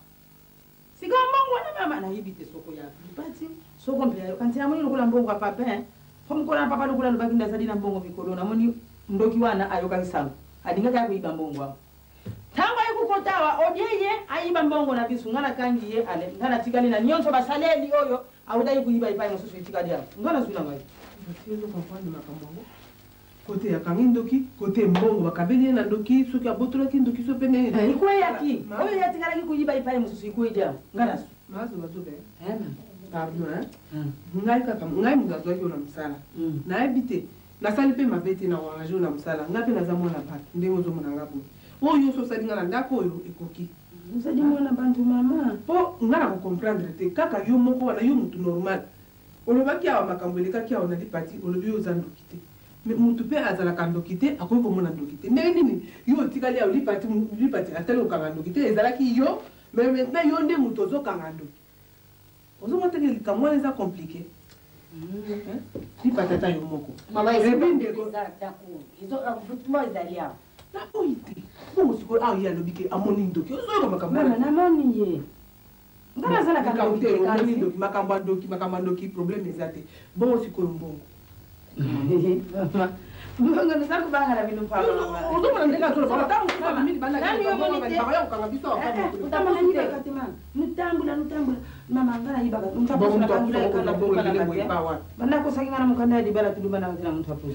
Sika mbongo wana mama na hibite soko ya. Pati soko mbele kanti ya moni kula mbongo kwa papa. Komukola papa lukula lubakinda sadina mbongo mikolo na moni ndoki wana ayoka kisango adinga kaya kuiba mbongo wao tango ayikukotawa odiyeye ayiba mbongo na bisu ngana kangiye ale ngana tikali na nyonso basaleli oyo awudayi kuiba ipai mususu itikali yao ngana suina ngai batiyo comprendre makambo kote ya kangi ndoki kote mbongo bakabeli na ndoki soki abotola ki ndoki so pene ikwe yaki oyo yatikala ki kuiba ipai mususu ikwe jao ngana su mazo bazobe pardon ngai kaka ngai mugazo yaki ona msala na ebite nasali pe mabete na wangajo na msala nga pe naza mwana bato ndenge ozomona nga boye oyo nyonso osali nga na ndako oyo ekoki osali mwana bantu mama mpo nga na kocomprendre te kaka yo moko wana yo mutu normal olobaki awa makambo elekaki awa na lipati olobi yo oza ndoki te me mutu mpe azalaka ndoki te akoki komona ndoki te ndenge nini yo otikali awa lipati atali kokanga ndoki te ezalaki yo me maintenant yo nde mutu ozokanga ndoki ozomona teke likambo wana eza compliqué. Lipati ata yo moko. Mama ndeko za taku. Izo avutuma izalia. Na oite. Bongo siko ayi alobike amoni ndoki. Ozo makambo. Mama na moni ye. Ngana zala kaka ndoki amoni ndoki makambo ndoki problème ezate. Bongo siko mbongo. Mbongo nsaku banga na binu papa. Ozo mwana ndeka tolo papa tamu kwa mimi bana. Nani yo moni te. Baba yako kanga biso hapo. Utamana ni bakati mama. Nutambula. Mama ngana ibaka. Mtapona kangula kana bongo na kati. Bana ko sakinga na mukanda di bala tuduma na mtina mtu hapo.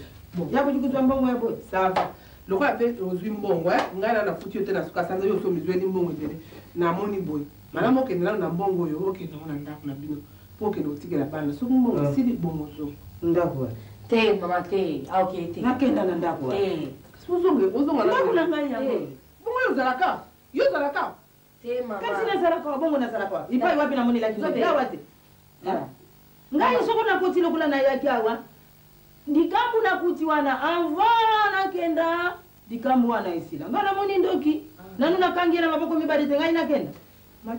Yako jikuzwa mbongo yapo. Sawa. Loko ape ozwi mbongo ngana na futi yote na suka sanza yo so mizweni mbongo mbele. Na moni boy. Mana mo kendela na mbongo yo oke na ndako na bino. Poke no tikela bana. So mbongo sidi bongo zo. Ndako. Te mama te. Ah okay te. Nakenda na ndako. Te. Ozonga na. Ndako na ngani yango. Bongo yo zalaka. Yo zalaka. Te mama. Kasi na zalaka bongo na zalaka. Ipai wapi na moni la kizote. Dawa te. Ngai soko na kuti lokula na yaki awa. Ndikambu na kuti wana anvana kenda. Ndikambu wana isila. Ngana moni ndoki. Nanu na kangira maboko mibadi tengai na kenda.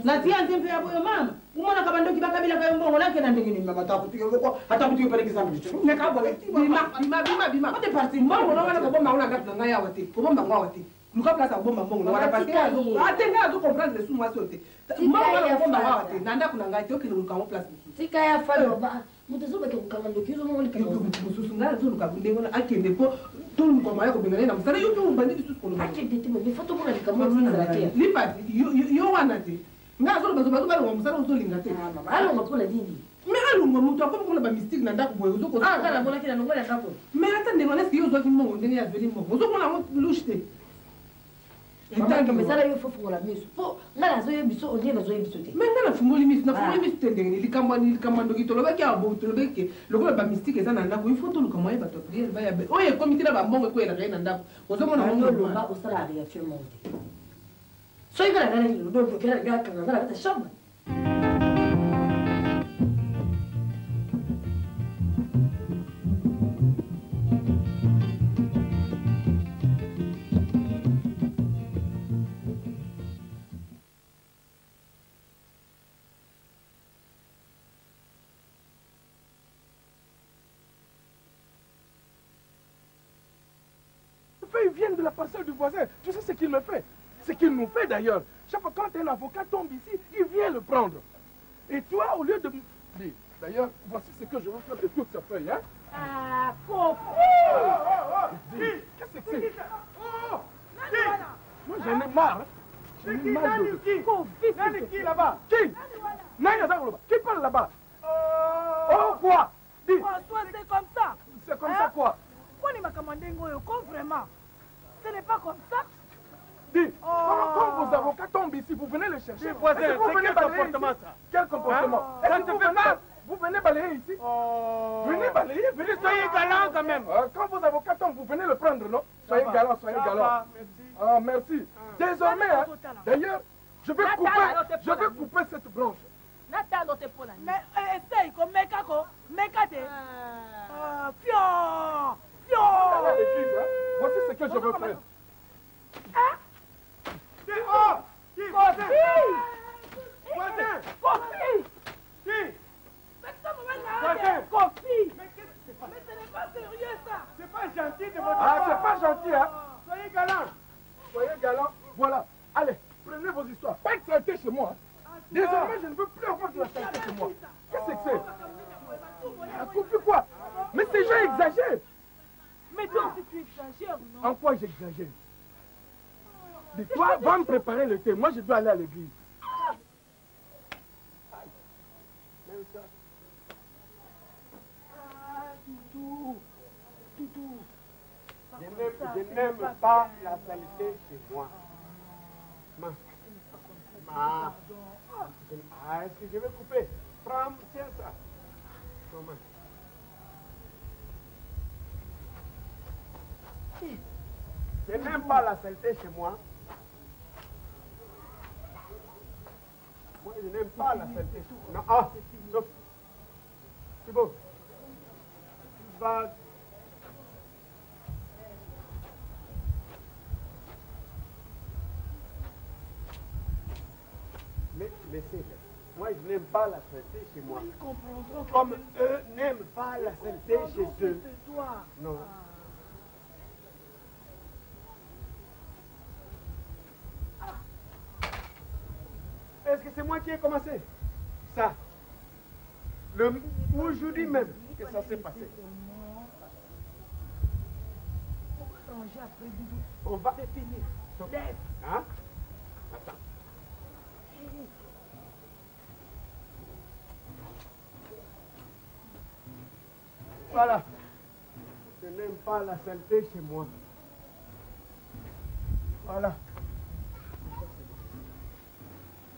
Na tia ntempe ya boyo mama. Umona kabandoki bakabila kayo mbongo na kenda ndenge ni mama takuti yoko. Hata kuti pale kisambu ndicho. Neka bole. Bima. Kote parti mbongo na wana kabomba una ngati na ngai awati. Kubomba ngwa awati. Luka plasa kubomba mbongo na wana parce que atenga azo comprendre les sous-mois sote. Mbongo na kubomba awati. Nanda kuna ngai toki luka mo place. Sika ya falo ba. Mutuzo bake kukanga ndoki zo mo likama. Mususu ngala zo luka bundengo na akende po tulu kwa maya ko bengana na msara yo yo mbandi susu kono. Akende te mo foto mo likama mo za kia. Lipati yo wana te. Nga zo bazo ba msara zo linga te. Mama alo mapona dini. Me alo mutu akoma kuna ba mystique na ndako boyo zo ko. Ah kana bona kina ngola ndako. Me hata ndenge na siyo zo kimongo ndenge ya veli mo. Zo kuna mo lushte. Mama kamesala yo fofu ngola miso. Po ngala zo yebiso ondie na zo yebiso te. Me ngala fungoli miso na fungoli miso te ndenge likamba ndo kitolo ba kya bo tolo beke. Lokola ba mystique eza na ndako ifo to luka moye ba to prière ba ya be. Oye komite na ba mbongo ko ela na ndako. Ozo mona mo lo ba osala réaction monte. So ngala ngala ni ndo ndo kera ngala kanga ngala ta shamba. Ils viennent de la parcelle du voisin. Tu sais ce qu'il me fait? Ce qu'il nous fait d'ailleurs. Chaque fois quand un avocat tombe ici, il vient le prendre. Et toi, au lieu de... D'ailleurs, voici ce que je vais faire de toute sa feuille, hein. Ah, Kofi! Qu'est-ce que c'est? Moi, j'en ai marre. J'en ai marre de... Kofi, là-bas? Qui? Qui parle là-bas? Oh, quoi? Dis. François, c'est comme ça. C'est comme ça quoi? On m'a commandé vraiment. Ce n'est pas comme ça. Dis, quand vos avocats tombent ici, vous venez les chercher. Voisin, c'est quel comportement ça? Quel comportement? Ça ne te fait pas? Vous venez balayer ici? Venez balayer, venez. Soyez galant quand même. Quand vos avocats tombent, vous venez le prendre, non? Soyez galant, soyez galant. Ah, merci. Désormais, d'ailleurs, je vais couper cette branche. Mais essaye, comme Mekako, Mekate. Voici ce que je veux faire. Mais ce n'est pas sérieux ça. C'est pas gentil de votre part. Ah, c'est pas gentil, hein? Soyez galant. Soyez galant. Voilà. Allez, prenez vos histoires. Pas de saleté chez moi. Désormais, je ne veux plus avoir de la saleté chez moi. Qu'est-ce que c'est? Un couple quoi? Mais ces gens exagèrent. Mais toi aussi tu exagères, non? En quoi j'exagère? Dis-toi, va me préparer le thé. Moi, je dois aller à l'église. Même ça. Toutou. Je n'aime pas la saleté chez moi. Ah, est-ce que je vais couper? Prends, tiens ça. Comment? Je n'aime pas la saleté chez moi. Moi, je n'aime pas la saleté. Non, ah, sauf. C'est bon. Va. Mais laissez-les. Moi, je n'aime pas la saleté chez moi. Ils comprendront comme eux n'aiment pas la saleté chez eux. C'est toi. Non. Est-ce que c'est moi qui ai commencé? Ça. Aujourd'hui même que ça s'est passé. On va finir. Hein? Attends. Voilà. Je n'aime pas la saleté chez moi. Voilà.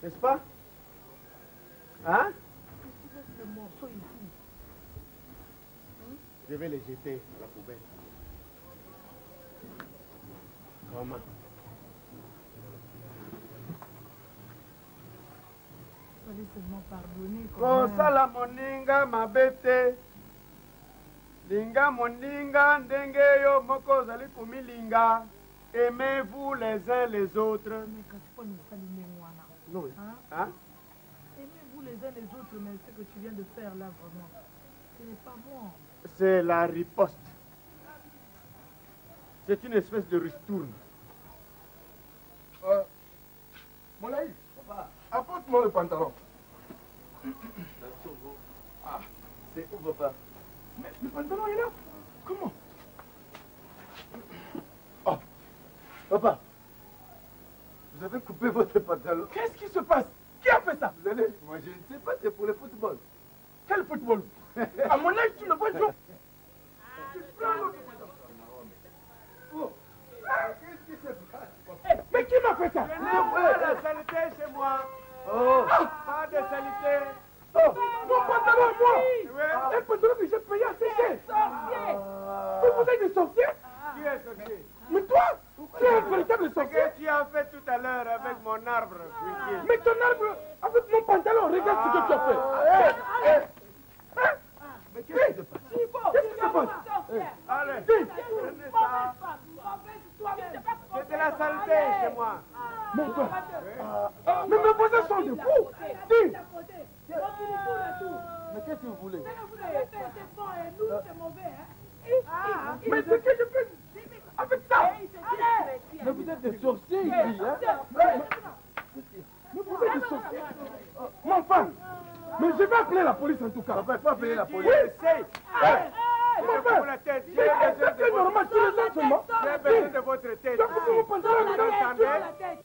N'est-ce pas? Hein? Je vais les jeter à la poubelle. Comment? Fallait seulement pardonner. Kosala moninga mabete. Linga moninga ndenge yo moko zali kumilinga. Aimez-vous les uns les autres. Mais quand tu peux nous saluer, moi, non. Hein? Aimez-vous les uns les autres, mais ce que tu viens de faire là, vraiment, ce n'est pas bon. C'est la riposte. C'est une espèce de ristourne. Mon ami, apporte-moi le pantalon. Ah, c'est où, papa? Mais le pantalon est là. Comment? Oh, papa, vous avez coupé votre pantalon. Qu'est-ce qui se passe? Qui a fait ça? Vous allez, moi je ne sais pas, c'est pour le football. Quel football? À mon âge, tu ne vois pas. Tu prends l'autre pantalon. Oh. Qu'est-ce qui se passe? Mais qui m'a fait ça? Je n'aime pas la saleté chez moi. Oh. Pas de saleté. Oh, mon pantalon, moi! Oui. Un pantalon que j'ai payé à sécher! Sorcier! Vous êtes des sorciers? Qui est sorcier? Mais toi, tu es un véritable sorcier! Ce que tu as fait tout à l'heure avec mon arbre. Mais ton arbre, avec mon pantalon, regarde ce que tu as fait! Mais qu'est-ce qui se passe? Qu'est-ce qui se passe? Allez, prenez ça. C'est de la saleté chez moi. Mon frère! Mais mes voisins sont des fous! Dis! Mais qu'est-ce que vous voulez? Mais ce que je fais avec ça! Mais vous êtes des sorciers ici, hein? Mais vous êtes des sorciers! Mon frère! Mais je vais appeler la police en tout cas. Papa, il faut appeler la police. Oui. Essaye. Mon père, c'est normal, tu les as seulement. J'ai besoin de votre tête. Donc, si vous pensez que vous entendez.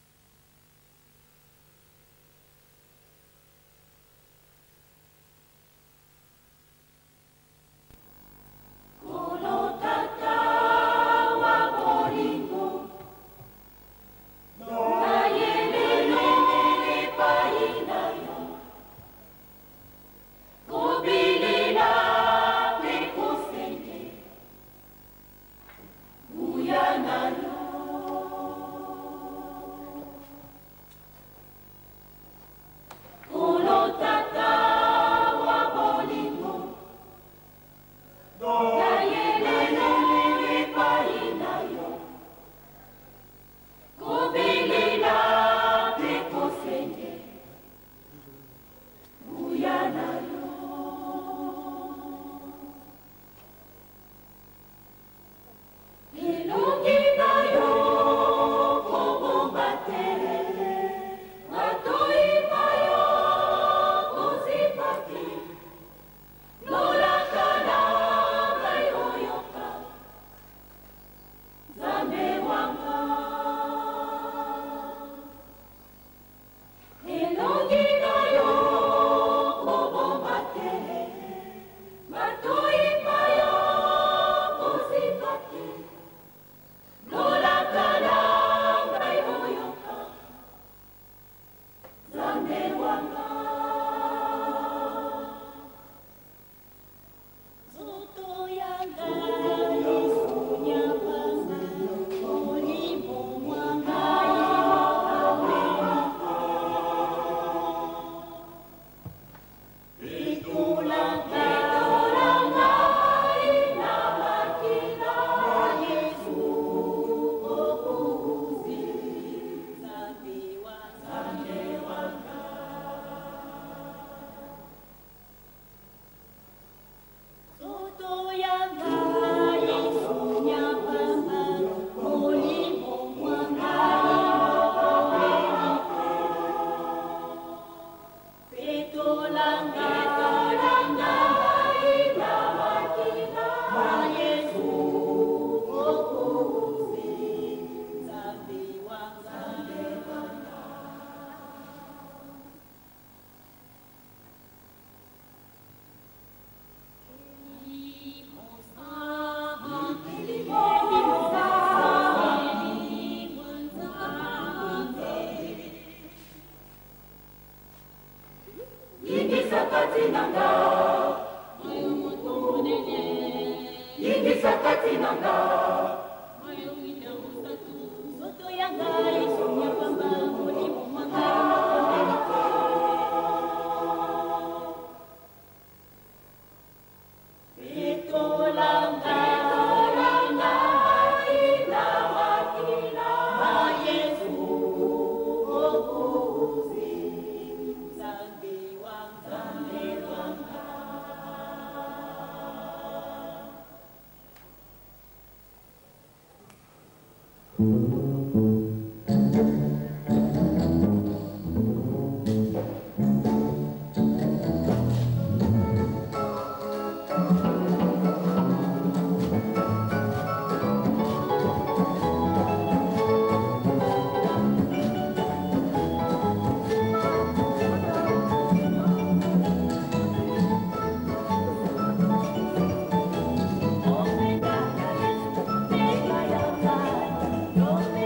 No me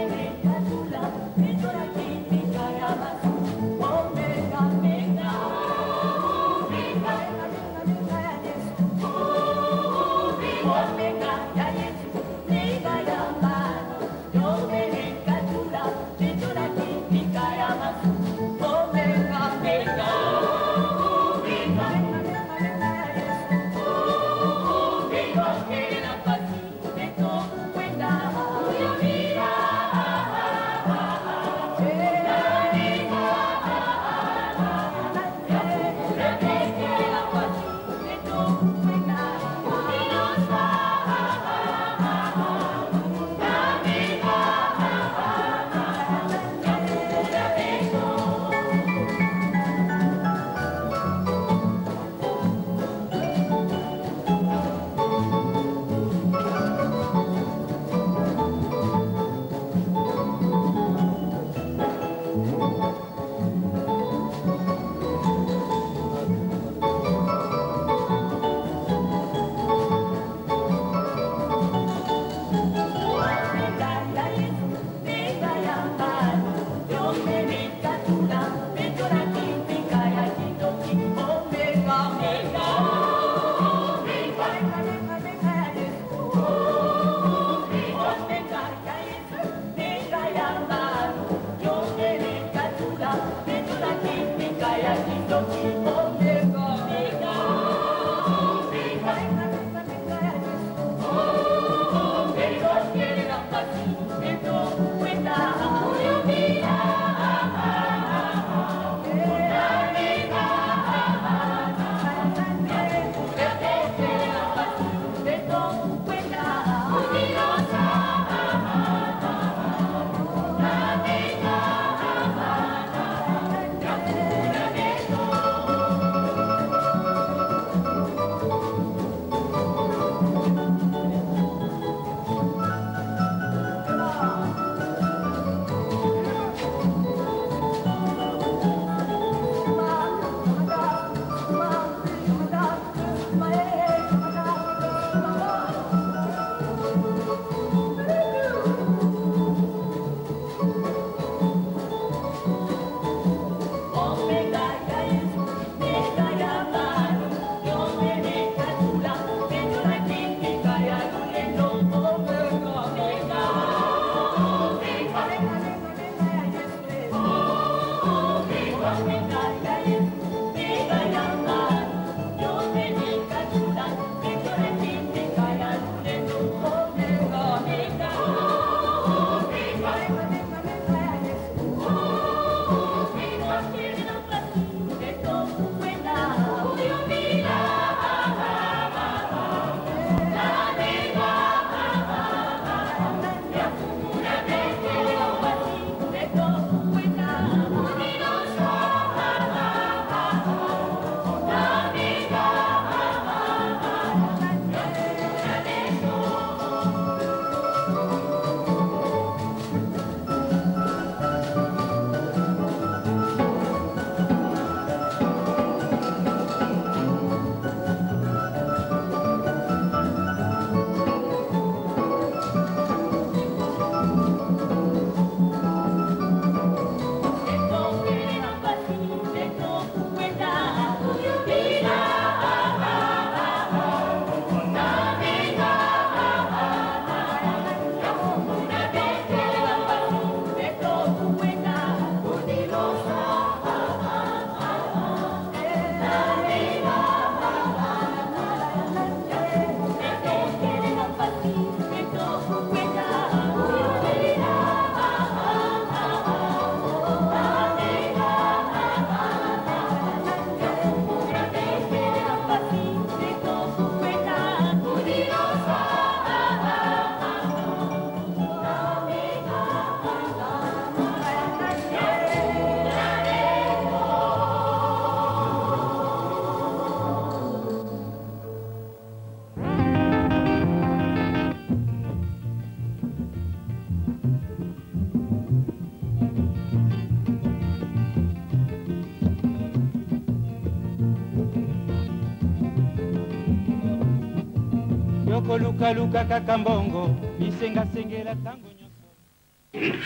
yokolukaluka kaka mbongo bisengasengela ntango nyonso.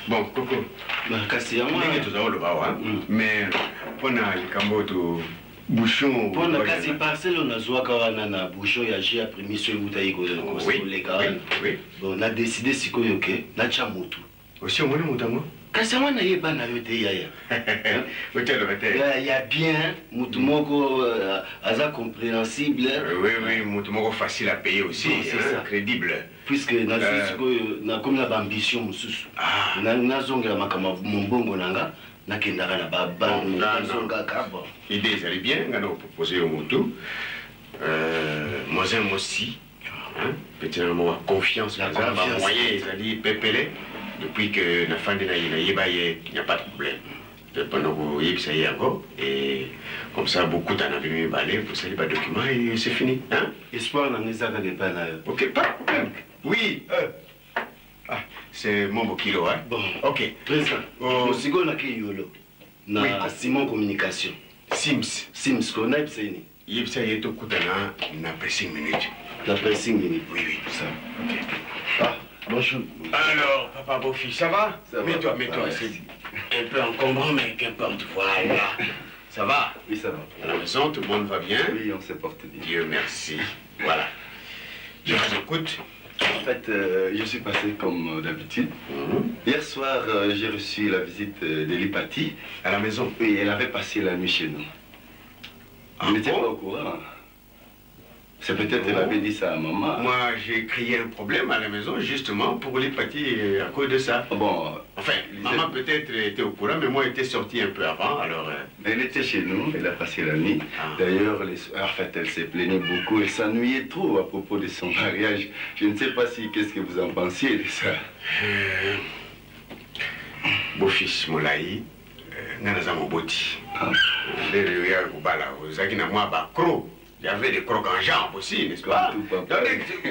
Bon, Coco, kasi ya mwa ndenge tozaloba awa mais mpona likambo to bouchon mpona kasi parcelle onazwaka wana na bouchon ya jus après so eutaki koleka wana bon nadeside sikoyo ke natya motu osi omoni motu yango kasi yango nayeba na yo te yaya oteloba te ya bien motu moko aza compréhensible oui motu moko facile à payer aussi crédible puisque nazwi sikoyo nakomi na baambition mosusu nazongela makambo mombongo nanga nakendaka na babazongaka bon idée ezali bien nga na kopropose yo motu mosin mosi petit namo confiance kaza bamoyen ezali pepele depuis que nafandi na ye nayeba ye il n'y a pas de problème pendant koyebisa ye yango et comme ça bokutana mpe mibale bosali badocument et c'est fini espoir nanga ezaka kepa na yo ok pas de problème oui c'est mon bokilo bon ok président mosiko nake yolo na Simon Communication Sims ko naipesa ini yebisa ye tokutana na pressing minute oui ça ok bonjour alors papa beau-fils ça va mets-toi c'est un peu encombrant mais qu'importe voilà ça va oui ça va à la maison tout le monde va bien oui on se porte bien Dieu merci voilà je vous écoute. En fait, je suis passé comme d'habitude. Hier soir, j'ai reçu la visite d'Elipati. À la maison? Oui, elle avait passé la nuit chez nous. Je n'étais pas au courant. C'est peut-être qu'elle avait dit ça à maman. Moi, j'ai créé un problème à la maison, justement, pour Elipati à cause de ça. Bon, enfin, maman peut-être était au courant, mais moi, j'étais sorti un peu avant, alors... Elle était chez nous, elle a passé la nuit. D'ailleurs, en fait, elle s'est plaignée beaucoup, elle s'ennuyait trop à propos de son mariage. Je ne sais pas si, qu'est-ce que vous en pensiez de ça? Beau-fils, Moulaï, Nanaza Moboti. Il y avait des crocs en jambes aussi, n'est-ce pas?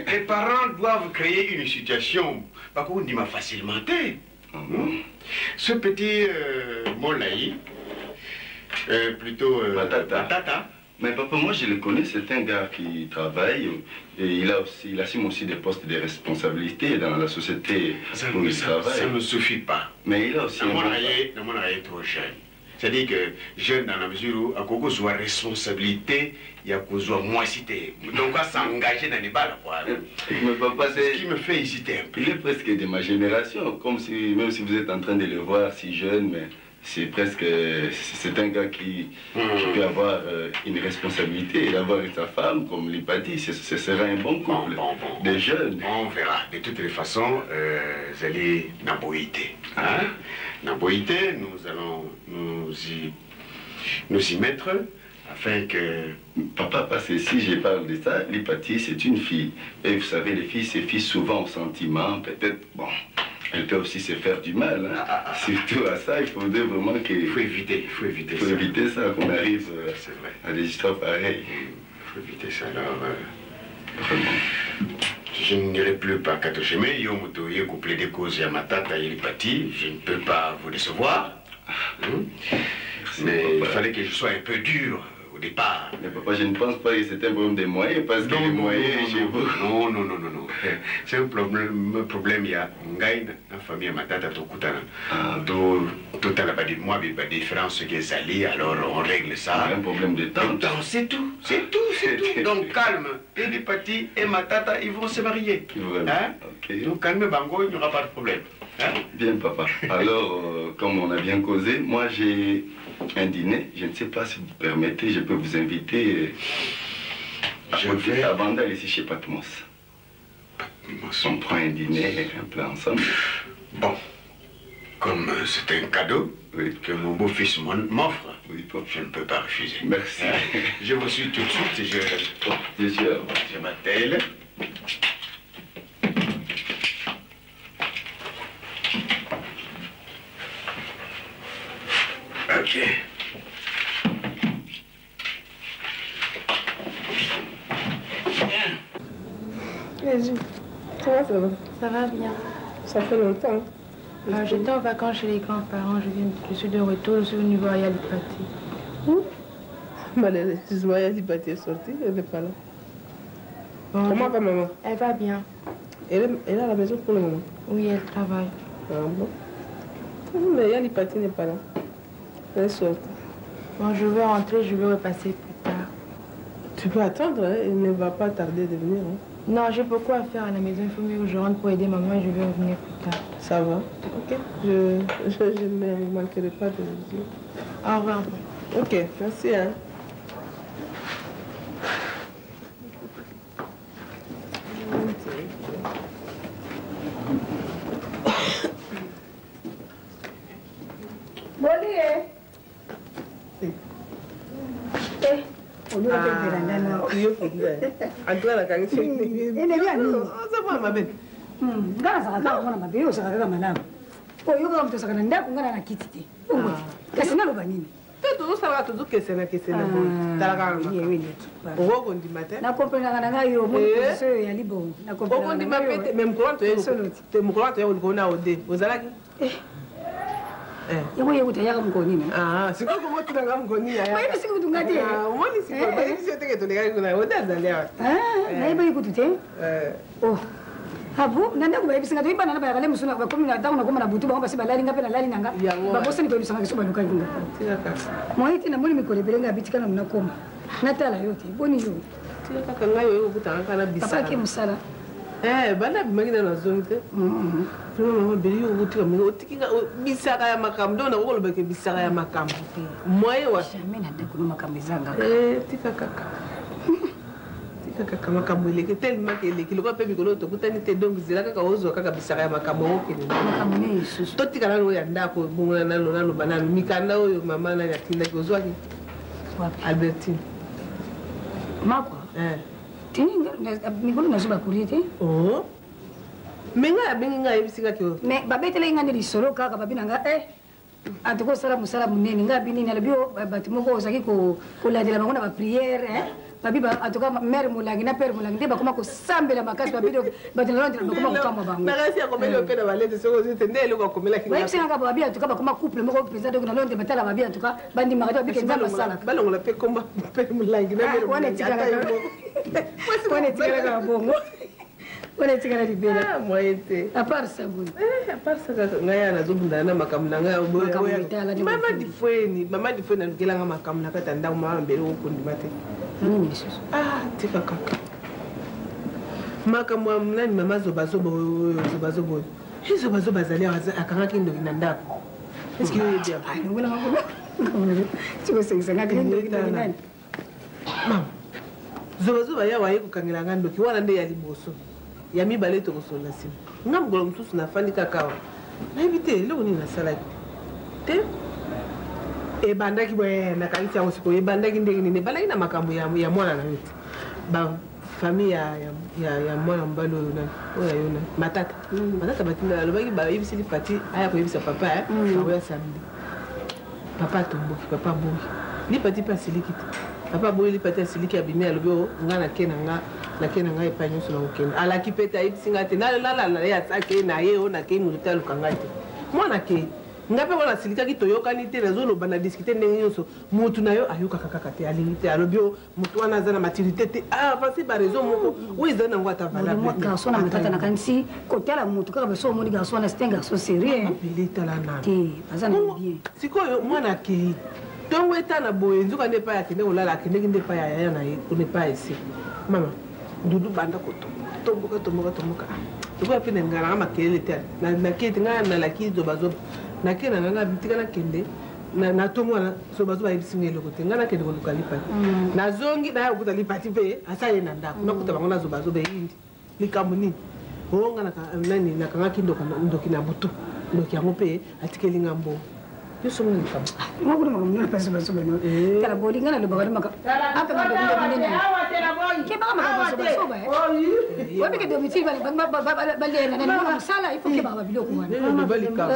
Les parents doivent créer une situation, pas qu'on dit facilement. Ce petit Moulaï, plutôt Matata. Mais papa, moi je le connais, c'est un gars qui travaille et il assume aussi des postes de responsabilité dans la société où il travaille. Ça ne suffit pas. Mais il a aussi un monde trop jeune. C'est-à-dire que jeune dans la mesure où à Koko soit responsabilité, il y a soit moissité. Donc à s'engager dans les balles quoi. Mais papa, c'est ce qui me fait hésiter un peu. Il est presque de ma génération, comme si même si vous êtes en train de le voir si jeune, mais c'est presque c'est un gars qui peut avoir une responsabilité et avoir sa femme comme Lipati, ce sera un bon couple de jeunes. On verra. De toutes les façons, vous allez Naboïté. Naboïté, nous allons nous y mettre afin que... Papa, parce que si je parle de ça, Lipati, c'est une fille. Et vous savez, les filles se fient souvent au sentiment, peut-être, bon, elle peut aussi se faire du mal. Surtout à ça, il faudrait vraiment que... Il faut éviter ça, qu'on arrive à des histoires pareilles. Il faut éviter ça, alors... Je n'irai plus par Katosheme, Yomoto, Yekouplé des causes à Matata et Lipati, je ne peux pas vous décevoir. Mais il fallait que je sois un peu dur au départ. Mais papa, je ne pense pas que c'est un problème de moyens, parce que les moyens chez vous... Non. C'est un problème, il y a une famille à Matata, Tokutana. Tout à l'heure, moi, il y a des différences qui sont alliées, alors on règle ça. Un problème de temps. C'est tout. Donc calme. Et les Pati et Matata, ils vont se marier. Donc calme, Bango, il n'y aura pas de problème. Bien, papa. Alors, comme on a bien causé, moi j'ai un dîner. Je ne sais pas si vous permettez, je peux vous inviter à Bandal ici chez Patmos. On prend un dîner, un plat ensemble. Bon, comme c'est un cadeau que mon beau-fils m'offre, je ne peux pas refuser. Merci. Je vous suis tout de suite et je m'attelle. Ok. Vas-y. Comment ça va? Ça va bien. Ça fait longtemps. J'étais en vacances chez les grands-parents. Je suis de retour. Je suis venue voir Yalipati. Malheureusement, Yalipati est sortie. Elle n'est pas là. Comment va maman? Elle va bien. Elle est à la maison pour le moment? Oui, elle travaille. Ah bon? Mais Yalipati n'est pas là. Elle sort. Bon, je vais rentrer, je vais repasser plus tard. Tu peux attendre, hein? Elle ne va pas tarder de venir. Hein? Non, j'ai beaucoup à faire à la maison. Il faut mieux que je rentre pour aider maman et je vais revenir plus tard. Ça va? Ok. Je ne manquerai pas de vous dire. Au revoir. Ok, merci. Hein? Yango yekuta yaka mkonini. Ah, siko como tu nga mkonini ya. Wewe siko tungati. Ah, umoni siko, bali sio teke to lega kuna oda zalia. Ah, na ibe yekutu te. Oh. Habu, nanda kuba ibisinga to ibana na bale musuna ba komina ta kuna komana butu ba basi balali ngape na lali nanga. Ba bosi ni ko bisanga kiso baluka kinga. Tira ka. Moiti na muli mikole belenga bitika na mnakoma. Natala yote, boni yo. Tira ka ngayo yo kutanga kana bisala. Papa ke musala. Bana bimagina na zonte. Mama beli yo utika mi otikinga bisaka ya makambo ndo na kokoloba ke bisaka ya makambo. Moye wa jamais na ndeko makambo ezanga. Tika kaka. Tika kaka makambo eleke tellement que eleke lokwa pe bikolo to kutani te donc zela kaka ozo kaka bisaka ya makambo okele. Makambo ne isusu. To tika nalo ya ndako bongona nalo nalo banana mikanda oyo mama na yatinda ki ozwa ki. Albertine. Makwa. Tinga mikolo na zuba kulite. Oh. Menga benga ebisinga kyo. Me babetele ngande lisolo kaka babina nga atoko sala musala munene nga bini na lebio batimoko ozaki ko koladela bango na ba prière babiba atoka mère mulangi na père mulangi ba koma ko sambela makasi babido batela ndela ba koma ko kama bango. Na kasi akomela pe na balete soko zitendele ko akomela kinga. Ba bisinga ka babia atoka ba koma couple moko président donc na londe batala babia atoka bandi magato babike nzamba sala. Balongola pe komba père mulangi na père mulangi. Wane tigara ka bongo. Wana tigara libera. Moyete. À part ça, bon. À part ça, ngaya na zobunda na makamna ngaya boya. Mama difweni na ngela nga makamna kata ndangu mama mbele ukundi mate. Ah, tika kaka. Makamwa mnani mama zobazobo. Hizo bazoba zalia akanga kindo kinandako. Est-ce qu'il est bien? Ah, ngona ngona. Tu veux c'est ça kindo kinandako. Mama. Zobazoba ya waye kukangela ngando kiwana nde ya liboso. Ya mibale to kosola sim ngam golo mtusu na fandi kakawa na ibite leo ni nasala te e bandaki bwe na kaliti ya usiko e bandaki ndenge ni balaki na makambo ya mwana na yote ba famille ya mwana mbalo na oya yona matata batina alobaki ba ibisi li pati aya ko ibisa papa ya samedi papa tomboki papa boyi li pati pa silikiti papa boyi li pati siliki abimi alobi ngana kenanga nakena ngai pa nyuso na ukenda alaki peta isinga te na ya tsake na ye ona ke mulita lukangate mwana ke ngape wala silika ki toyoka ni te rezolo bana discuter ndenge nyuso mutu na yo ayoka kaka te alingite alobio mutu wana zana maturité te avancer ba raison moko wiza na ngwa ta valable moi garçon na matata na kanisi kotala mutu kaka beso moni garçon na c'est un garçon sérieux bilita la na te bazana bien sikoyo mwana ke tongo etana boye nzuka ne pa ya kende olala kende kende pa ya na ye ko ne pa ici mama dudu banda ko tomboka tuko pe ngara makelele te na kete ngana na laki zobazoba na kena ngana bitika na kende na tomwana zobazoba ibisingelo kote ngana kende ko lukalipa na zongi na ya kuta lipati pe asaye na ndako na kuta bangona zobazoba yindi likambo nini honga na nani na kanga kindo kana ndoki na butu ndoki yango pe atikeli ngambo yoso mwana likambo ngakuna makamuna pesa bazoba no kala bodi ngana lo bagari maka aka na ndoki nene ke baka maka bazoba wapi ke domicile bali na nene mwana msala ifo ke baba biloko wana bali ka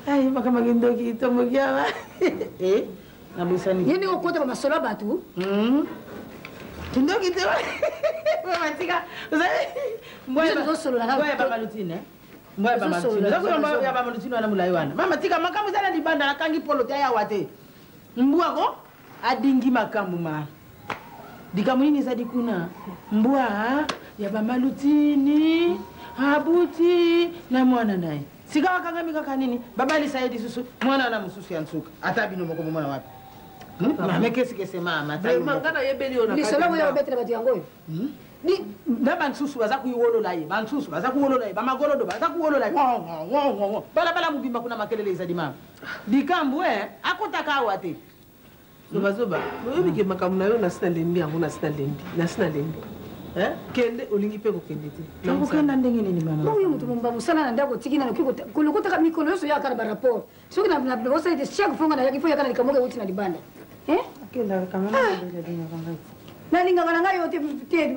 ai maka magindoki tomokia na musani yeni ko kota ba solo batu tundoki te mama tika mboya solo na mboya baba lutine mboya baba lutine sasa ya baba lutine wana mulai wana mama tika makamu zana libanda akangi polo ta ya wate mbwa ko adingi makamu ma Dikamuni zadi kuna mbwa ya bamalutini habuti na mwana naye. Sikawa kangami kaka nini? Baba alisaidi susu mwana na mususu ya nsuka. Hata bino moko mwana wapi? Mama kesi mama. Mangana yebeli ona. Ni solo ya betre bati yango. Ni baba nsusu baza kuyiwolola ye. Bansusu baza kuwolola ye. Bamagolodo baza kuwolola ye. Bala mubimba kuna makelele zadi mama. Dikambu akutaka wate. Zoba. Oyebike makambo na yo nasina lendi yango nasina lendi. Kende olingi pe kokende te. Nakokenda ndenge nini mama? Oyo mutu mumba musala na ndako tikina na kiko kulokota ka mikolo yoso ya kana rapport. Soki na bosa de chaque fois na yakifo ya kana likamoga uti na libanda. Akenda kama na ndinga kanga. Na linga kana ngayo te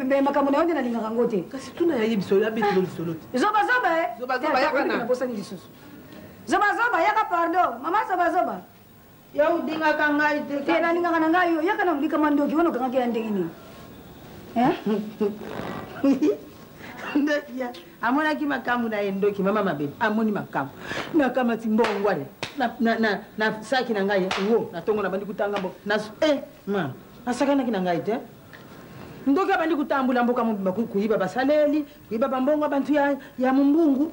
be makambo na yote na linga kangote. Kasi tuna ya yibiso ya bitu lisolote. Zoba ya kana. Bosa ni lisusu. Zoba ya ka pardon. Mama zoba. Ya udinga kanga ite. Tena linga kana ngayo ya kana mbika mandoki wono kanga ke ndenge ni. Ndokia amona ki makamu na endoki mama mabebi amoni makamu na kama timbongwa na saki na ngai wo na tongo na bandi kutanga mbo na ma asaka na kina ngai te ndoki bandi kutambula mboka mubimba kuiba basaleli kuiba bambongo abantu ya mumbungu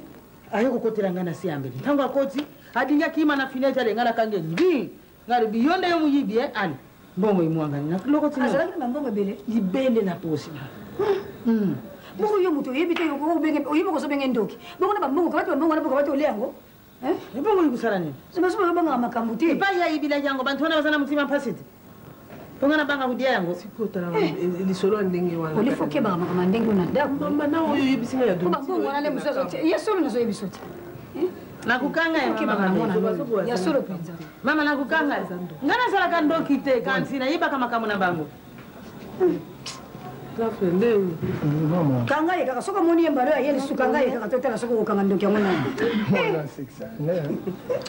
ayo kokotela ngana siambe tango akoti adinga kima na fineta le ngana kange ndi ngari biyonde yo muyibi ali mbongo imwanga na loko tina azala kina mbongo bele libele na posi Mungu yo mutu yebite yo ko benge oyibo ko so benge ndoki. Mungu na bambongo kabati bambongo na boko kabati olengo. Mbongo likusala nini? Sema yo banga makambu te. Ipa ya ibila yango bantu wana bazana mutima pasiti. Bonga na banga kudia yango. Sikota na lisolo ndenge wana. Olifoke ba mama ndenge na ndako. Mama na oyo yebisinga ya domi. Mbongo wana le musoso. Ya solo na so yebisote. Nakukanga ya mama. Ya solo penza. Mama nakukanga. Ngana sala kandoki te kansi na iba kama kama na bango. Kanga ye kaka soka moni embalo ya yeli su kanga ye kaka totela soko ko kanga ndoki amona. Mona sexa.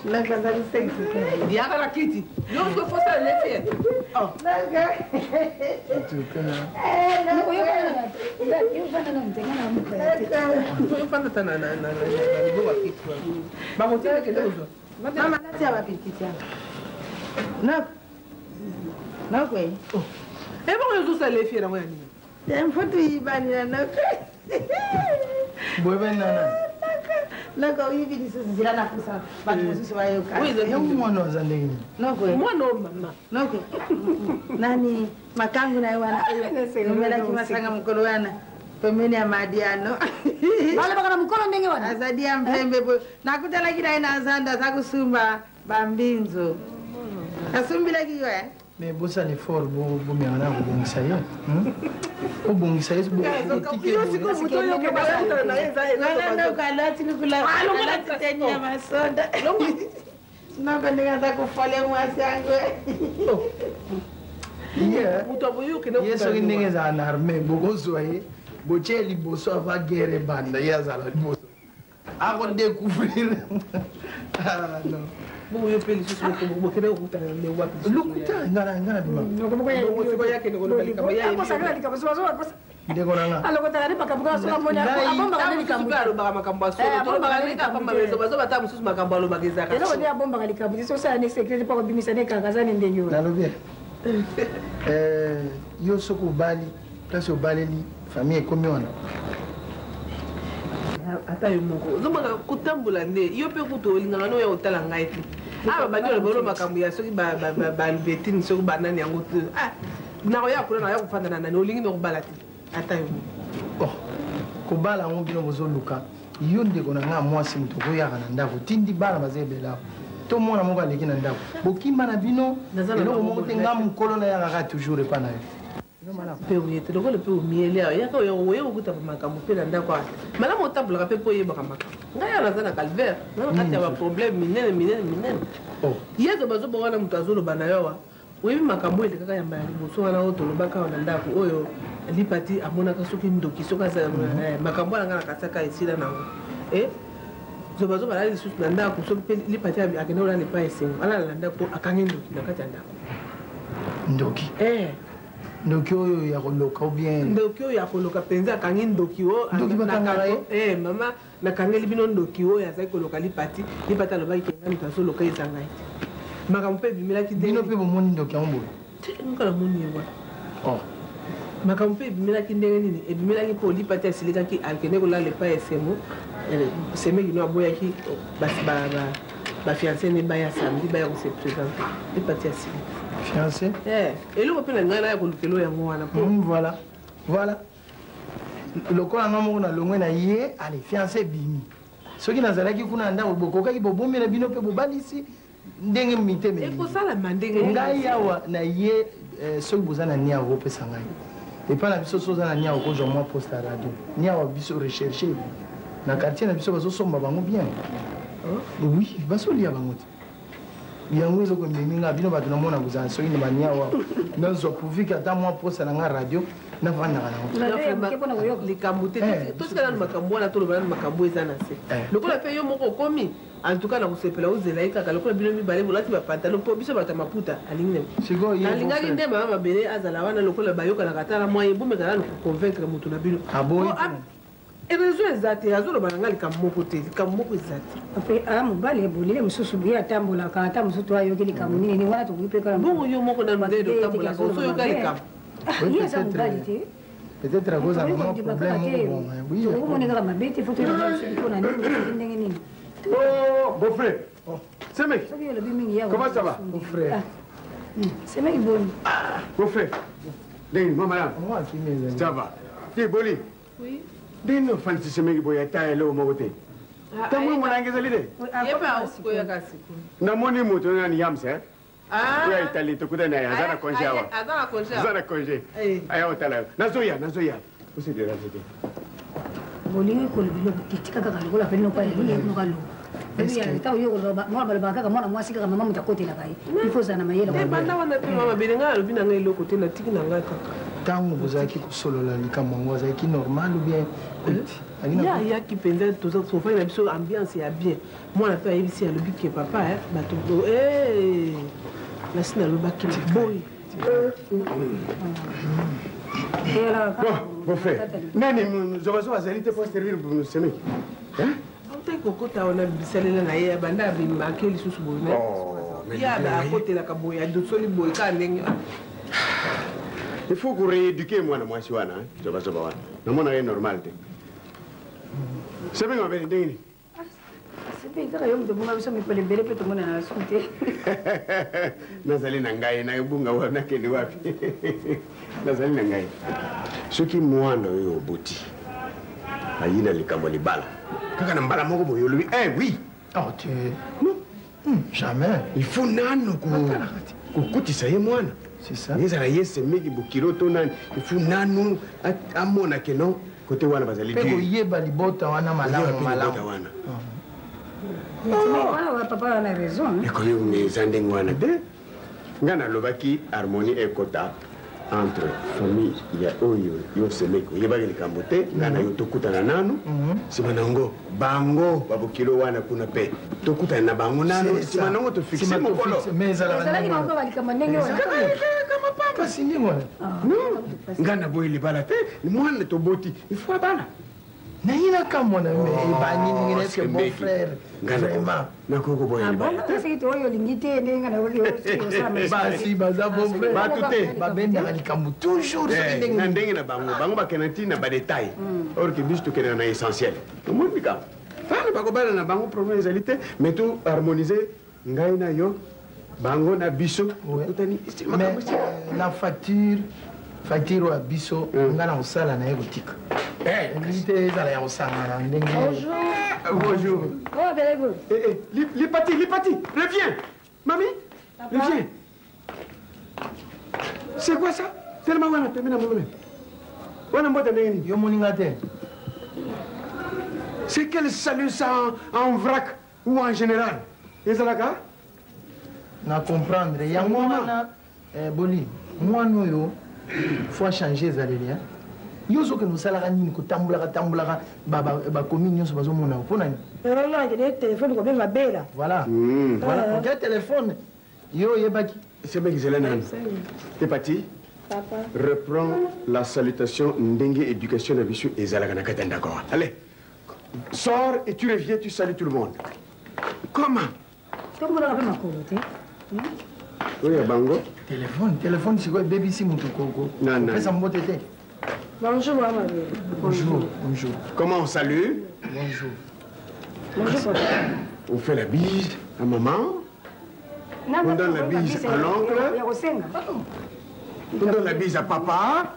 La kanga ni sexa. Dia kala kiti. Yo ko fosa le fie. Oh. Nanga. Yo fana na ntenga na mpa. Yo fana tana na bo wa kiti. Ba mo tele ke dozo. Mama natia wa kiti. Na kwe. Oh. Eba ko zo sa le fie na mo ya ni. Tempo tu ibani na nako. Boebe nana. Nako hivi ni sisi zila na kusa. Batu sisi wa yoka. Yo mwana zandenge. Nako. Mwana mama. Nako. Nani makangu na wana. Numela kimasanga mkono wana. Pembeni ya madiano. Wale baka na mkono ndenge wana. Azadia mpembe bo. Nakutala kila ina azanda za kusumba bambinzo. Kasumbila kiyo Mais bossa l'effort, vous me rendez au bon saillot. Au bon saillot, vous Mungu yo peli susu ko kene ko tana le wapi. Lukuta ngana bima. No ko ya kene ko bali kama ya. Ko sagala dikaba so Ndeko nanga. Alo ko tana pa kabuka so kamona. Abomba kana dikabu. Alo ba makambo so. Abomba kana dikabu mabezo bazo bata mususu makambo alo bageza ka. Elo ko dia bomba kana dikabu. So sa ne secret pa ko bimisa ne kakaza ne ndenyo. Nalobi. Yo soko bali, place au baleli, famille komi wana. Ata yo moko zomaka kutambula nde yo pe kutolinga no ya otala ngai te aba banyo bolo makambo ya soki ba betini soki banani yango te na ya kula na ya kufanda na nani olingi no kubala te ata yo oh kubala ngo bino bozo luka yo ndeko na nga mwasi mutu ko ya kana ndako tindi bala bazebela to mona moko aleki na ndako bokimba na bino eloko moko te nga mukolo na ya kaka toujours epa na yo pe uyete loko le pe umiele ya ko yo kuta makambo pe na ndako ata malamu otabulaka pe po yeba makambo ngai ya naza na calvaire na kati ya ba problème minene oh yezo bazoba wana mutu azoloba na yo oyebi makambo ele kaka yamba ya liboso wana oyo tolobaka awa na ndako oyo lipati amonaka soki ndoki soki aza makambo wana nga na kasaka esila nango zobazoba nali lisusu na ndako soki mpe lipati akende olala epai esengo alala na ndako po akangi ndoki na kati ya ndako ndoki ndoki oyo ya koloka ou bien ndoki oyo ya koloka mpenza akangi ndoki oyo mama nakangeli bino ndoki oyo azali koloka lipati alobaki kenga moto azoloka eza ngai te makambo mpe ebimelaki bino mpe bomoni ndoki yango boye nga namoni ye wana makambo mpe ebimelaki ndenge nini ebimelaki mpo olipati asilikaki akende kolala epai ya semo semekino aboyaki bafiancé ne baya samedi baya kose présente lipati asili fiancé eloko mpe na ngai naya kolukelo yango wana voilà voilà lokola nga moko nalongwe na ye ale fiancé bimi soki nazalaki kuna ndako bokokaki bobomela bino mpe bobalisi ndenge mitema ekosalama ndenge ngai awa na ye soki boza na nia okopesa ngai epai na biso soza na nia okozwa mwa poste ya radio nia wa biso recherche na quartier na biso bazosomba bango bien oui basolia bango te yango ezokomemi nga bino bato namona bozala soki na bania wa nazwa pourvike ata mwa poste na nga radio navandaka nango likambo te tosikala na makambo wana toloba na makambo eza na se lokola mpe yo moko okomi antuka na kosepela ozela ye kaka lokola bino mibale bolati bapantalo mpo biso bato ya maputa alingi nalingaki nde mama mabele azala wana lokola bayokanaka tala mwa ye bomekana na koconvaincre moto na bino réseau eza te azoloba na nga likambo moko te likambo moko eza te mobali ebolile mosusu boye atambolaka ata mosusu ayoki likambo nini wana tokoki mpe bongo yo moko na ndenge otambolaka osoyoka likambo ye aza mobali te peut-être à cause d'un problème. Oui, on est dans ma bête, il faut que tu aies Oh, beau-frère. C'est mec. Comment ça va? Beau-frère. C'est mec bon. Beau-frère. Ding, maman. Ça va. Dis, Boli. Oui. Dis, nous, Fancy, c'est mec, boy, t'as là au côté. T'as mon mon anglais, l'idée? Na moni moto na ni yam c'est. Ah. Ya Italie to kuda na ya zana konja wa. Azana konja. Zana konje. Aya otala. Nazoya. Usi de la zete. Bolingo ko bilo kitika kaka lokola pe no pa ni no kalo. Ebi ya ta yo ko ba mo ba kaka mwana mwasi kaka mama mutakote la kai. Ifo sana mayela ba. Banda wana pe mama belenga lobi na ngai loko te na tiki na ngai kaka. Tango bozaki ko solola likambo ngo azaki normal ou bien ya ki penza toza sofa na biso ambiance ya bien. Mwana pe ayebisi ya lobi ke papa bato nasina lobaki boy. Bon frère, nani mzobazo azali te pour servir pour nous semer. Hein? Onte kokota ona bisalela na ye banda bimake lisusu boye. Ya ba kotela ka boye adosoli boye ka ndenge. Il faut qu'on rééduque moi na mwasi wana, zobazo ba wana. Na mona ye normal te. Sebe ngwa bene ndenge ni. Sebe kaka yo mdo bunga biso mipele bele pe to mona na sunte. Nazali na ngai na bunga wana kende wapi. Nazali na ngai. Soki mwana oyo oboti. Ayina likambo libala. Kaka na mbala moko boyo lui. Oui. Oh tu. Non. Jamais. Il faut nano ko kutisa ye mwana. C'est ça. Yeza yese meki bukiroto nani. Il faut nano amona keno côté wana bazali. Peko yeba libota wana malamu. Voilà, papa a raison. Et quand vous me zandez wana de ngana lobaki harmonie et quota entre famille ya oyo yo semeko yebaki likambo te ngana yo tokutana nanu simanango bango babokilo wana kuna pe tokutana na bango nanu simanango to fixe mokolo mais ezalaki na ko balika manenge wana kama papa sindi wana non ngana boy libala te mwana to boti il faut bana naina kama na ebani ngine que mon frère vraiment nakoko boy libala te c'est to yo lingite ndenga na wali basi baza bon frère batute babenda likambo toujours na ndenge na bango bakenati na ba détail or que biso tokena na essentiel mo bika fana bakobala na bango problème ezalité mais tout harmoniser ngai na yo bango na biso totani mais la facture wa biso ngana osala na egotika ngite ezala ya osangana ndenge bonjour oh very good Lipati reviens mamie reviens c'est quoi ça tellement wana pemena mama wana mbota ndenge yo moninga te c'est quel salut ça en vrac ou en général ezalaka na comprendre yango wana boli mwana oyo faut changer ezaleli yo soki nosalaka nini kotambolaka bakomi nyonso bazomona mpo nani téléphone kobenga bela voilà oke téléphone yo oyebaki sebeki zela nani Lipati reprends la salutation ndenge éducation na biso ezalaka na kati ya ndako allez sors et tu reviens tu salues tout le monde comment tokomolaka mpe makolo te Oui, bango. Téléphone, c'est quoi? Baby, si mon coco. Non. Fais ça, mon tété. Bonjour, maman. Bonjour. Comment on salue? Bonjour. Bonjour, papa. On fait la bise à maman. On donne la bise à l'oncle. On donne la bise à papa.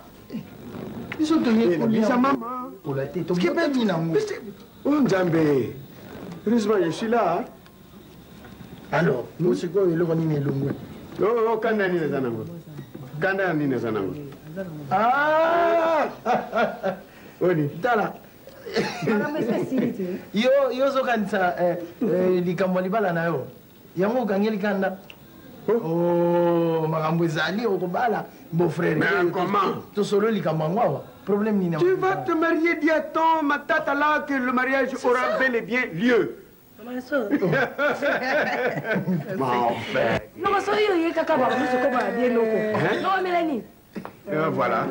Ils sont donnés la bise à maman. Pour la tête. Ce qui est bien. Oh, Nzambé. Heureusement, je suis là. Alors, c'est quoi le Ronine Lungwe? Oh, Kanda ni Zanango. Kanda ni Zanango. Ah! Oni. Tala. Yo zo kanisa likambo libala na yo. Yango kangeli kanda. Oh, makambo ezali okobala beau frère. Mais comment? To solo likambo ngwa. Problème ni na. Tu vas te marier, dis à ton ma tata là que le mariage aura bel et bien lieu. Bon, enfin. Non, mais ça y est, kaka ba musu ko ba bien loko. Non, Mélanie. Voilà.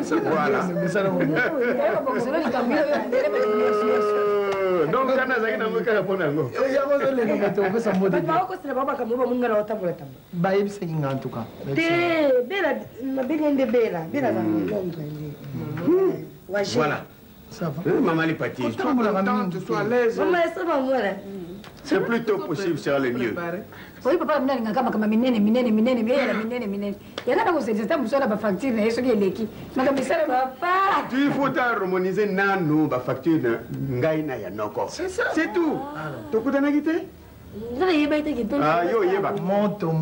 Donc, quand on a dit que on a voilà. Ça va. Maman est partie. Tu sois à l'aise. C'est plutôt possible, c'est le mieux. Oui, papa, je suis un minene. Tu faut harmoniser nano ba facture ngaina ya noko. C'est tout. Tu peux t'en quitter? Ah, yo yeba. Moto.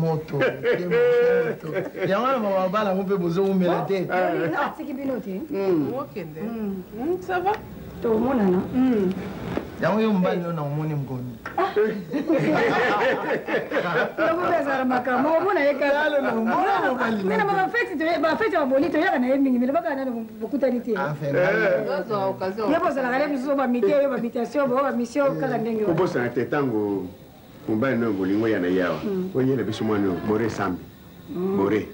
Yango mama bala ngombe bozo umela te. Ah, c'est qui binote? Ça va? Tu mona na? Yango yo mbali na omoni mgoni. Lobo bezara makamo mona yekala no mona mbali. Mina mama feti wa bonito yaka na yemingi mina baka na bokuta niti. Ah, fait. Yebo sala kale biso ba mité yo ba mitation ba mission kaka ndenge. Ko bosa na tetango mbali no bolingo ya na yawa. Oyele biso mwana Boré Sambi. Boré.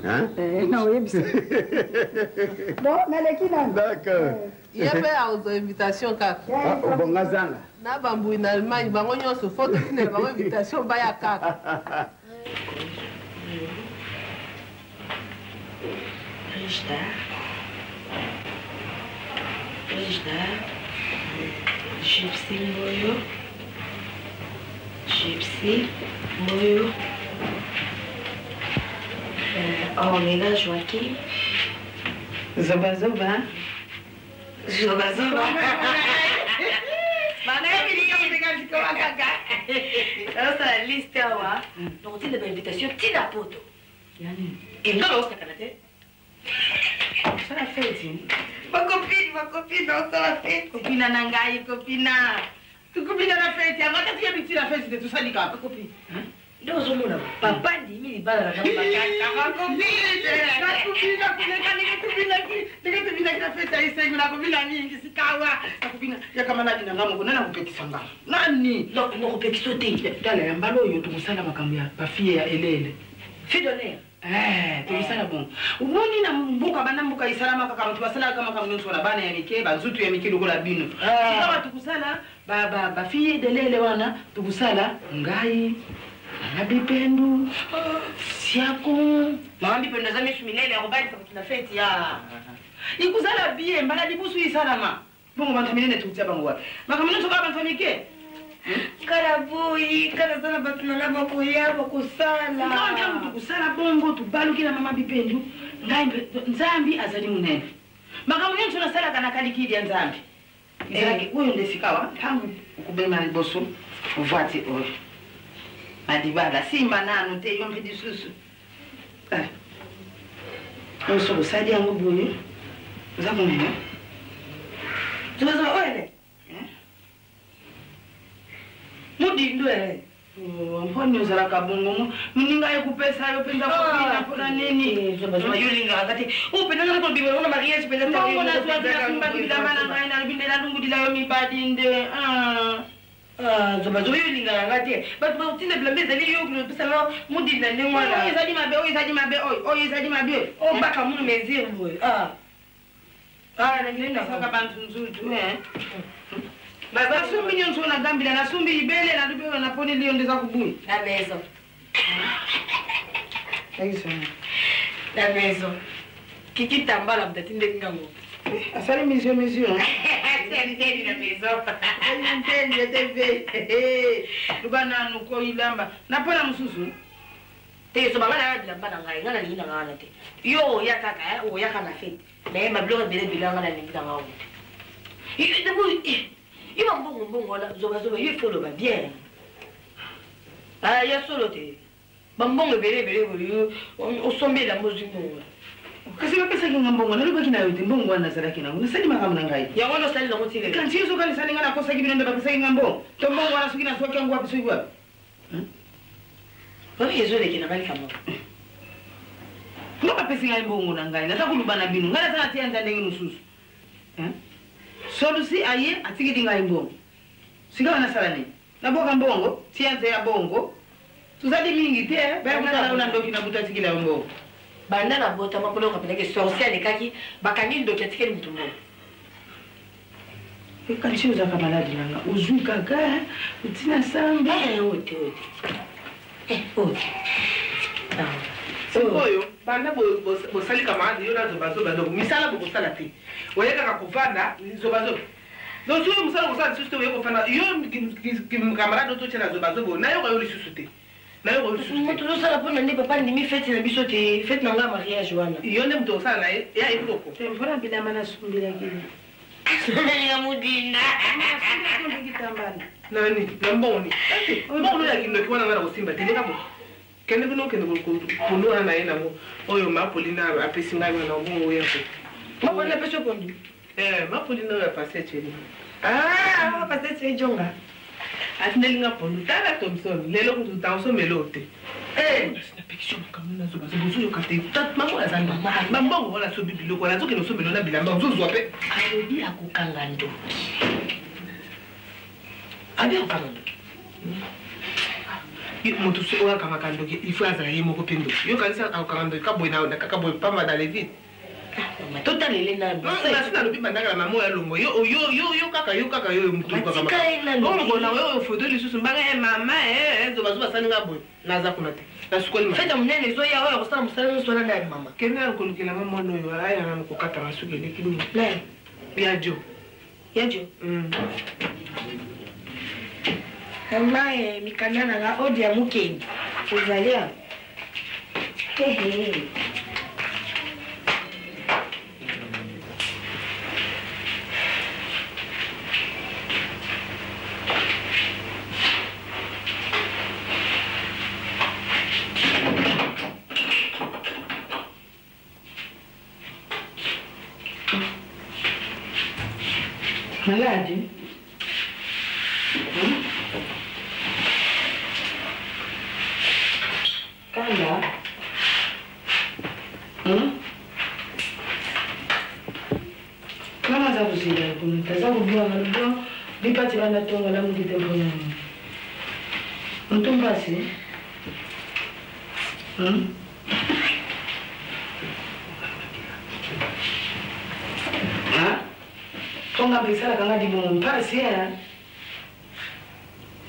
Hein? Non, oui, bien. Bon, mais qui là? D'accord. Il y avait une invitation kaka. Bon ngazanga. Na bambu en Allemagne, bango nyonso photo tine bango invitation baya kaka. Rejda. Gypsy Moyo. Omega Joaquim. Zoba. Sasa liste hawa nokutile ba invitation tina poto. Yani ingalo usikanate. Sana feti. Ma copine, on sera fête. Copine nangai, copine. Tu copine na feti, angata tu habiti la feti de tout ça lika, copine. Ndio zomona. Papa ndimi libala na kama kaka. Copine na feti aisengu na copine nyingi sikawa. Na copine ya kama nani ngamo kuna na kupekisa ngamo. Nani? No kupekisa te. Dala ya mbalo yo tumusala makambo ya pafie ya elele. Fidonner. Tulisala bon. Uboni na mbuka bana mbuka isalama kaka mtu basala kama kama mtu na bana ya mike banzutu ya mike lokola bino. Kama tukusala ba fille delele wana tukusala ngai Mabipendu siako mama Bipendo za misu minene ya robali kwa kina feti ya ikuzala bie mbala dibusu isalama bongo bantu minene tutia bango wapi makamino toka bantu mike Karabui, kana sana batuna na makuya bakusala. Ndio mtu kusala bongo tubaluki na mama Bipendu. Nzambi azali munene. Makamuni tunasala kana kalikidi ya Nzambi. Izaki huyo ndesikawa tangu ukubema liboso uvati oyo. Madibala simba nanu te yombe disusu. Oso busadi yangu buyi. Zakumenya. Tuwaza oele. Mudi ndwe. Mbona uzala kabungu? Mninga yakupesa yo penda kupina kuna nini? Zoba yulinga wakati. Upenda na bibi una mariage penda ta. Mbona tuwazala simba bila mana ngaina rubindela lungu dila yo mibadi nde. Zoba yulinga wakati. But ba utine blambeza li yo pesa lo mudi na nengwa la. Oyizaji mabe. O baka munu meziri boy. Na ngenda saka bantu nzutu Baba sumbi nyonso na gambila na sumbi ibele na dube na poni liyo ndeza kubuni. Na mezo. La maison. Kiki Tambala, peut-être une dégango. Salut, monsieur. C'est la maison. Lubana nuko ilamba. Napona mususu. Te so baba na bilamba na ngai ngana ni na ngana te. Yo ya kaka o ya kana fete. Mais ma blonde bele bilanga na ni ngana. Il va bon là, zoba il faut le bien. Ah ya solo te. Bambongo bele o sombe la mozumo. Kasi bapesa ki ngambongo na lobaki na yote mbongo wana salaki na ngona sali makamna ngai. Ya ngono sali na motile. Kanti yo sokali sali ngana kosa ki binombe bapesa ki ngambo. To mbongo wana soki na soki yangu wapi soki wapi. Baba yezo le kina bali kamo. Ngoba pesa ngai mbongo na ngai. Nata kulubana binu. Ngala sana tia ndenge mususu. Solusi aye atiki dinga mbongo. Sika wana sala ni. Na boka mbongo, tia ya bongo. Tuzadi mingi te, ba ngala una ndoki na buta tikila mbongo. Banda na bota makolo kapeleke sorcière kaki bakangi ndo ketike mtumbo. Kanchi uza kamaladi nanga uzui kaka utina samba ote. Oyo banda bo sali kamadi yo na zoba zo misala bo sala te. Oyeka ka kuvanda zoba zo. Donc si vous savez ça juste oyeko fana yo ki camarade to tshela zoba zo na yo ka yo li susute. Moto sala pona ni papa ni mi fête na biso te fête na nga mariage wana. Yo ne mto sala na ya ikoko. Mbona bila mana sumbira kile. Nani ya mudina. Nani? Mboni. Mboni ya kindo kiwana ngana kusimba teleka bo. Kende kuno kuno na yena mo. Oyo mapolina apesi ngani na mbongo yako. Mapolina peso kondi. Mapolina ya passe cheni. Passe cheni jonga. Atnelinga ponu tala Thompson lelo kutu tanso melote na pekisho makamuna zo bazo bozo yokate tat mamo la zanga mambo wala so bibilo ko la zo ke no so melona bilamba zo zo pe alobi akokanga ndo abi okanga yo moto so oya kama kando ke ifu azala yemo ko pendo yo kanisa akokanga ndo kaboy na kakaboy pamba dans les vides total ele na na sina lobi bandaka na mamo ya longo yo kaka yo mutu kaka bongo na yo photo lisusu mbanga mama zo bazo salinga boy naza kuna te na sukoli ma feta munene zo ya oyo kosala musala zo na mama kena kolukela mwana oyo aya na kokata masuki lekini ya jo mama mikanda na odi ya mukendi uzalia Malade? Kanda? Kama za kusida kuna tazabu bwa nalibwa bipati bana tonga la mukite bona. Ntumbasi? Tonga bisala kanga di mungu mpasi ya.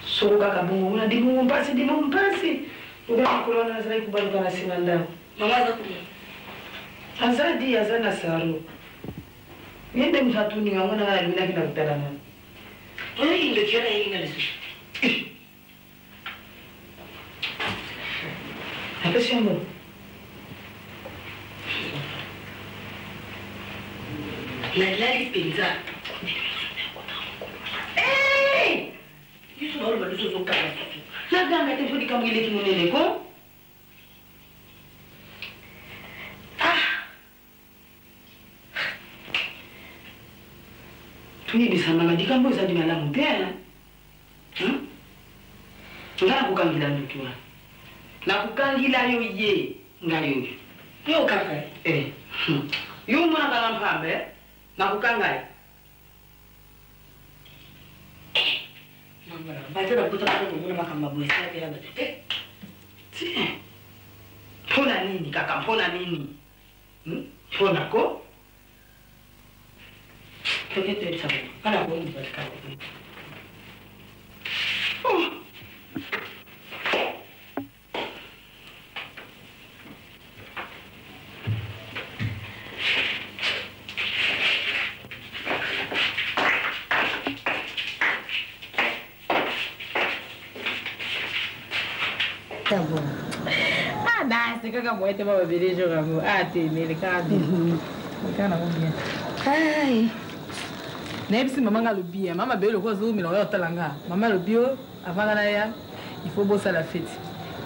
Soko kaka mungu una di mungu mpasi. Uga kulona zai kubaluka na sinanda. Mama za kuja. Azadi azana saru. Yende mtatuni wangu na alina kina kutalana. Wewe ndio kira hii ngalesu. Hata shambo. Nalali penza. Yusu na baluso zo kaka. Laga ngate fudi kamile kimunene ko? Tuni bisama madikambo za dimala mutela. Ngana kukangila ndukiwa. Na kukangila yo ye ngayo. Yo kaka. Yo mwana kala mpambe na kukangai. Mama, baada ya kutoka kwa mwana kama bosi yake labda. Pona nini kaka, pona nini? Pona ko? Tukete ile sababu. Kana kwa mtu atakao. D'abord. Ah, non, c'est que moi, tu vas venir jouer à moi. Ah, t'es mais le cas bien. Le cas n'a pas bien. Aïe. Même si maman a le bien, maman a le rose, mais on va au talanga. Maman le bio, avant la il faut bosser à la fête.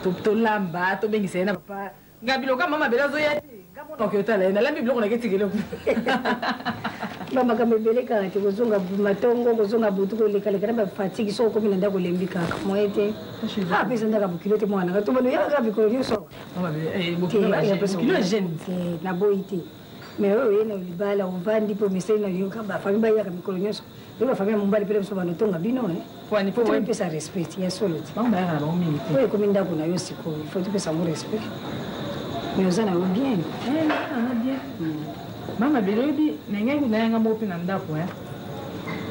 Tu lamba, tu bien c'est na papa. Gabilo ka maman bela zoya. Gabo no tala, na lambi biloko na ketikelo. Mama kama bele ka ti kuzunga matongo kuzunga butuko le kale kana fatigue so ko mina ndako lembika moete. Ah pesa ndaka bukilote mwana ka tumano ya ka bikolo nyoso. Mama bele bukilo la jeune na boiti. Mais eux na libala uvandi po mesena yo ka ba famille ba ya ka bikolo nyoso. Yo famille mumbali pele so bano tonga bino Kwa ni po wewe pesa respect ya solo. Mama ya na mimi. Wewe ko minda kuna yo siko. Faut tu pesa mo respect. Mais on a bien. Bien. Mama bilobi nenga kuna yanga mopi na ndako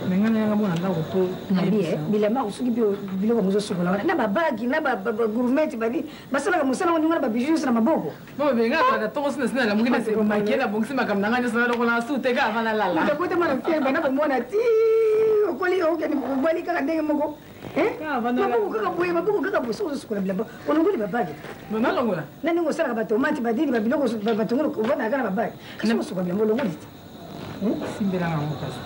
nenga yanga mo na ndako to nabi bila ma usuki biloko muzo sukola na babagi na gourmet badi basala ka musala woni ngana babiju na maboko mama benga ka to sina la mungina se makela bongsi makam nanga nyosala ko na sute ka vana lala ko te mana fiemba na bomona ti okoli o ke ni bali ka ndenge moko maboko kaka boye maboko kaka boye so sukola bila onongoli babagi mama longola nani ngosala ka batomati badini babiloko batongolo ubona kana babagi kasi sukola bila molongoli simbela ngamo kasi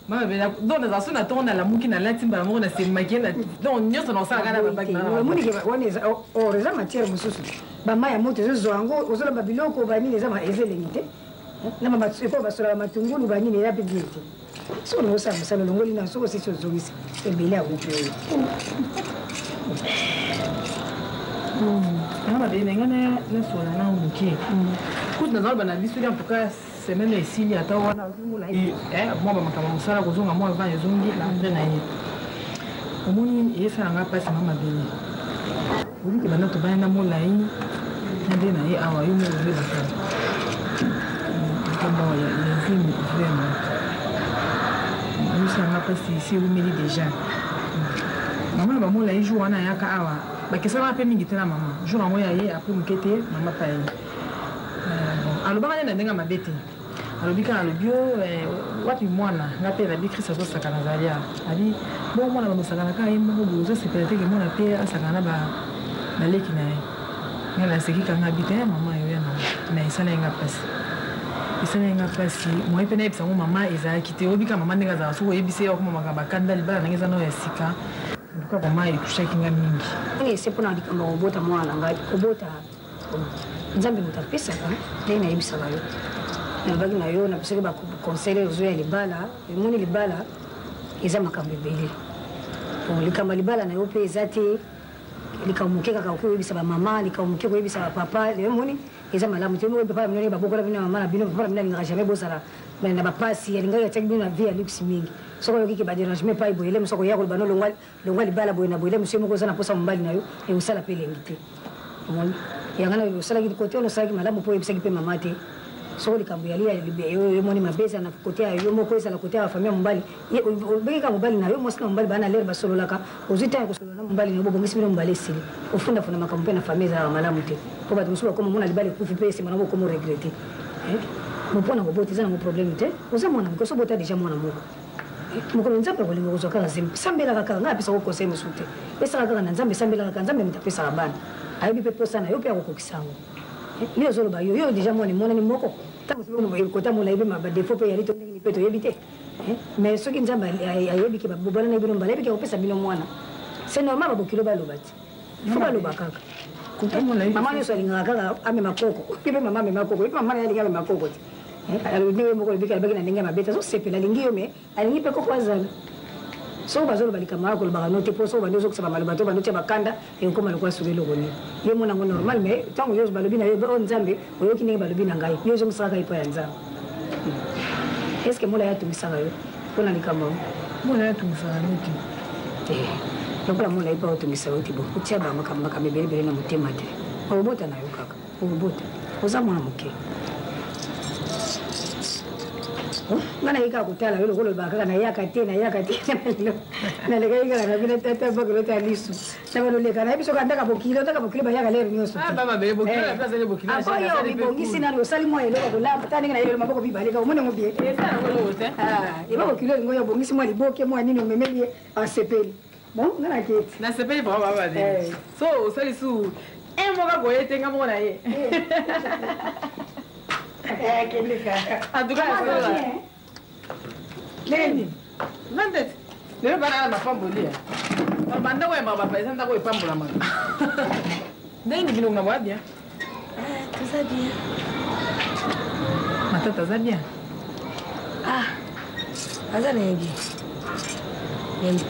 mama bela dona za suna tona la mukina lati mbala mo na se makela don nyoso no sala kana babagi na muni ke woneza o reza matière mususu ba maya moto zo zango ozola babiloko bani za ma ezelengite na mama tsiko basura matungulu bani ne ya bidite so no sa musalo longoli na so sisi ozongisi ebele a kupe mama bela ngana na sola na muke kuna zalba na bisu ya mpuka semaine ici ata wana zungula moi bamakama mosala kozonga mwa avant ezongi na andre na ye omoni eyesalanga mpasi mama bene oliki banda tobaya na molai na nde na ye awa yo moko olebaka nkombo ya lezime vraiment eyesalanga mpasi esi ewumeli déjà mama na bamolai jour wana ayaka awa bakesanaka mpe mingi te na mama jour yango ya ye apres moke te mama pa ye alobaka nde na ndenge mabe te alobi kaka alobi wapi mwana nga mpe nabi krist azosaka na zalia abi bo mwana bamosakana kaka ye moko boye ozosepela teke mwana mpe asakana na baleki na ye nga naseki kanga abi te mama yoya na esala ye nga mpasi esala ye nga mpasi moye mpe nayebisango mama ezalaki te oyebi kaka mama ndenge azala soki oyebisi ye wakomamaka bakanda libala ndenge eza nao ya sika nduka mama etushaki nga mingi ese mpona likambo kobota mwana ngai kobota nzambe moto apesaka ndenge nayebisaka yo nalobaki na yo napesaki baconseiller ozo ya libala emoni libala eza makambo ebele likambo ya libala na yo mpe eza te likambo moke kaka koyebisa bamama likambo moke koyebisa bapapa emoni eza malamu te oyo papa na bino babokola bino na mama na bino papa na bino alingaka jamais bozala na bapasi alingaki atiaki bino na vie ya luxe mingi soko oyokiki badérangement epai boyele mosoko oya koloba no longwa libala boye na boyele mosu ye moko oza na posa mobali na yo ekosala mpe elengi te omoni yangana osalaki kote wana osalaki malamu mpo oyebisaki mpe mama te soko likambo yalia yomoni mabesa na kote ya yo moko ezala kote ya bafamille ya mobali obengeka mobali na yo mwasi na mobali baa na lere basololaka ozwi ntango kosolola na mobali na yo bobongisi bino mobali esili ofundafunda makambo mpe na famille ezalaka malamu te mpo bato mosusu bakoma mona libala ekufi mpe esima nango okoma oregrete mopona kobota eza nango problème te oza mwana moke oso bota deja mwana moko mokolo nzambe akolinga kozwa kaka sambelaka kaka ngai apesaka conseil mosusu te pesaka kaka na nzambe esambelaka kaka nzambe moto apesaka bana ayebi mpe posa na yo mpe akokokisa yango ni ozoloba yo deja mwana emonani moko ntango kota molai mpe badefo mpe yali to ndenge mpe toyebi te mais soki nzambe ayebiki babobana na bino mbala ayebiki akopesa bino mwana c'est normal babokilo baloba te ifo baloba kaka mama nyonso alingaka kaka amema koko mpe mama amema koko epe mama naye alingi amema koko te ndenge moko alobiki alobaki na ndenge ya mabe te azosepela alingi yo me alingi mpe koko azala soko bazoloba likambo aka kolobaka no te mpo soko bandi ozokisa bamaloba to bandi otia bakanda ekokoma lokola soki eloko nini yo monango normal mais ntango yo balobi na yo o nzambe oyoki ndenge balobi na ngai yo ozongisaka epai ya nzambe est ce que mola ye atungisaka yo mpona likambo mola ye atungisaka neti lokola mola ye mpa otungisa yo ti bo otia bamakambo ebelebele na motema te obota na yo kaka obota oza mwana moke nga nayika kotala yo lokolobaka kaka nayaka te nalekaki kaka na bino tata bakelo ta lisu na baloleka nayebi soki andaka bokilo bayaka lere nyonso oyo bibongisi nani osali mwa eloko kolamba ta ndenge na yelelo maboko bibaleka omonengo bie eba bokilo elingo yo obongisi mwa liboke mwa nini omemeli ye asepeli Bon, on a la quête. Na c'est pas les bras So, ça les sous. Un mois boye tenga mo na ye. Quel le faire. En tout cas, Leni. Vendet. Le bana ma femme bolia. Ma banda ko ma papa santa ko pambola ma. Nini bino na bien. Tout ça bien. Ma tata ça bien. Ah. Aza nengi. Nengi.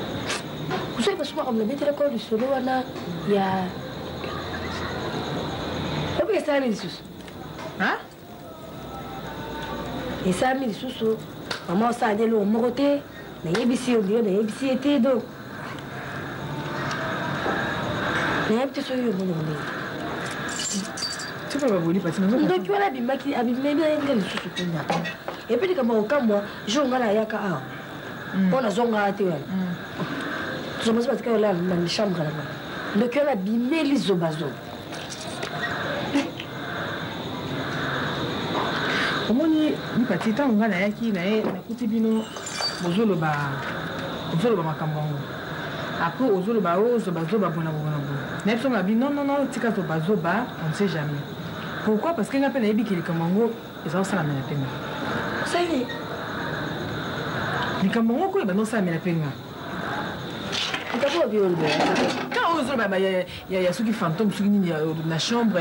Kusai pasuma comme le mettre l'école du solo wana ya. Obi esa mi susu. Hein? Esa mi susu. Maman sa de lo morote. Na yebisi o dio na yebisi ete do. Na yebisi so yo bono bono. Tu peux pas voler parce que nous. Donc tu as bimaki abimemi ngai susu kunya. Et puis kama okamwa jo ngala yaka a. Bona zonga ate wana. Je me suis dit que là, dans la chambre, le cœur a bimé les obazo. Comment ni petit temps on a yaki na kuti bino bozolo ba makambango. Après ozolo ba ozobazo ba bona bona bona. Nepso ngabi non tika to bazo ba on ne sait jamais. Pourquoi? Parce que ngapé na yebi ki likambango ezao sala mena penga. Ça y est. Likambango ko ba no sala mena penga. Quand on se dit il y a ceux qui fantômes, ceux qui dans la chambre,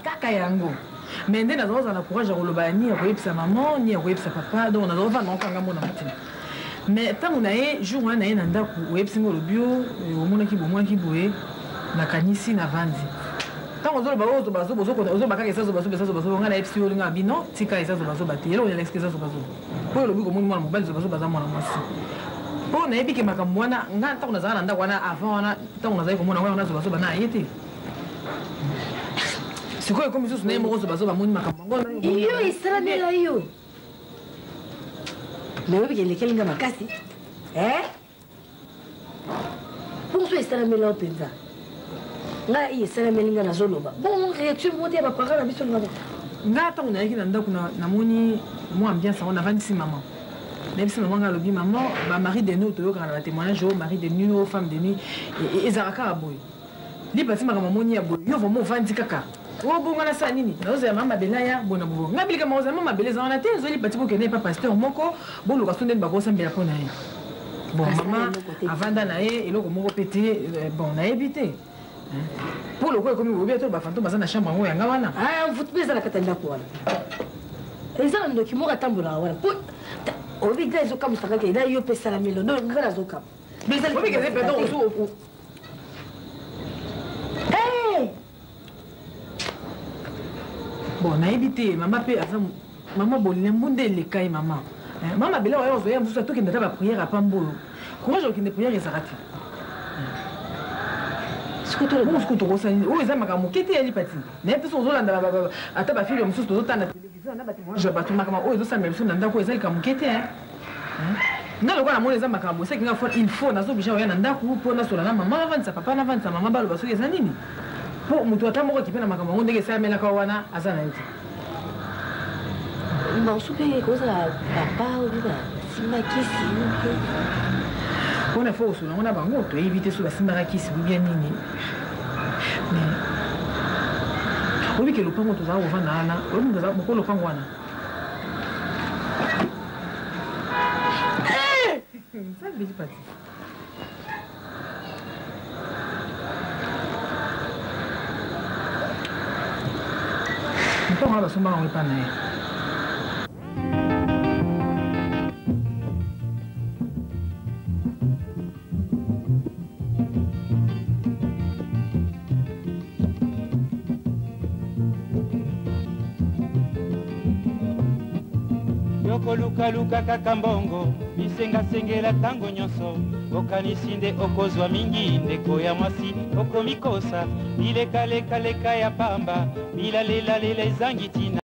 kaka yango. Mais on a le courage à ni à sa maman, ni à sa papa, donc on a droit non kanga mona matin. Mais tant on a jour on a nanda ku web singo le bio, au mona ki boé, na kanisi na vandi. Tant on a bazo on a kaka bazo on a epsi olinga bino, tika esa bazo batelo, on a l'excuse bazo. Pour le bio comme moi mobile bazo mona mwasi. Bon, na ebiki makambo wana nga ntango nazala na ndako wana avant wana ntango nazali komona wana nazobazoba na ye te sikoyo ekomi susu na ye moko zobazoba moni makambo yango iyo esalamela yo na oyebiki elekelinga makasi bonso esalamela yo mpenza nga i esalamelinga nazoloba bon réaction moko te ya bapara na biso nga ntango nayaki na ndako namoni mwa ambiance yango navandisi mama. Même si maman a lobby maman, bah mari de nous, tu vois quand on a témoignage, mari de nuit, femme de nuit, et Zaraka a boy. Les bâtiments à maman y a boy, yo vraiment vendre caca. Oh bon, on a ça nini. Nous avons maman belaya, bon amour. N'a pas comment maman beleza on a été, les bâtiments qui n'est pas pasteur, moko, bon le garçon n'est pas gros, ça me bien pour naïe. Bon maman, avant d'anaïe, et l'autre mot pété, bon on a évité. Pour le coup, comme vous voyez, tout le fantôme dans la chambre en haut, en gawana. Ah, vous te plaisez à la catanda pour elle. Les hommes qui m'ont attendu là, voilà. Obi gazo kama sakake ida yo pesa la milo no ngala zo kama beza obi gazo perdon ozo bon na ebité maman pe afa maman boline mbunde le kai maman maman bela wa yo musu to kenda ba prière à pambolo comment je kende prière ezarati sikuto le sikuto ko sani o eza makambo kete ali pati na pe so zolanda ata ba fille musu to tanda je bats tout makambo oyo ezosambela biso na ndako ezali kamukete nga lokola namoni eza makambo eseki nga il faut nazobija oya na ndako mpo nasola na mama navandisa papa navandisa mama baloba soki eza nini mpo moto ata moko ekipe na makambo yango ndenge esamelaka wana aza na ye te masu mpe kozala papa obi basimba kisi mpona fo osola yango na bango toyebi te so basimbaka kisi bibia nini obi ke lopango tozala kovanda wana obi tozala moko lopango wana ça veut dire pas mpo nga basomba yango epa na ye kolukaluka kaka mbongo bisengasengela ntango nyonso okanisi nde okozwa mingi ndeko ya mwasi okomikosa bilekalekaleka ya pamba bilalelalela ezangi tina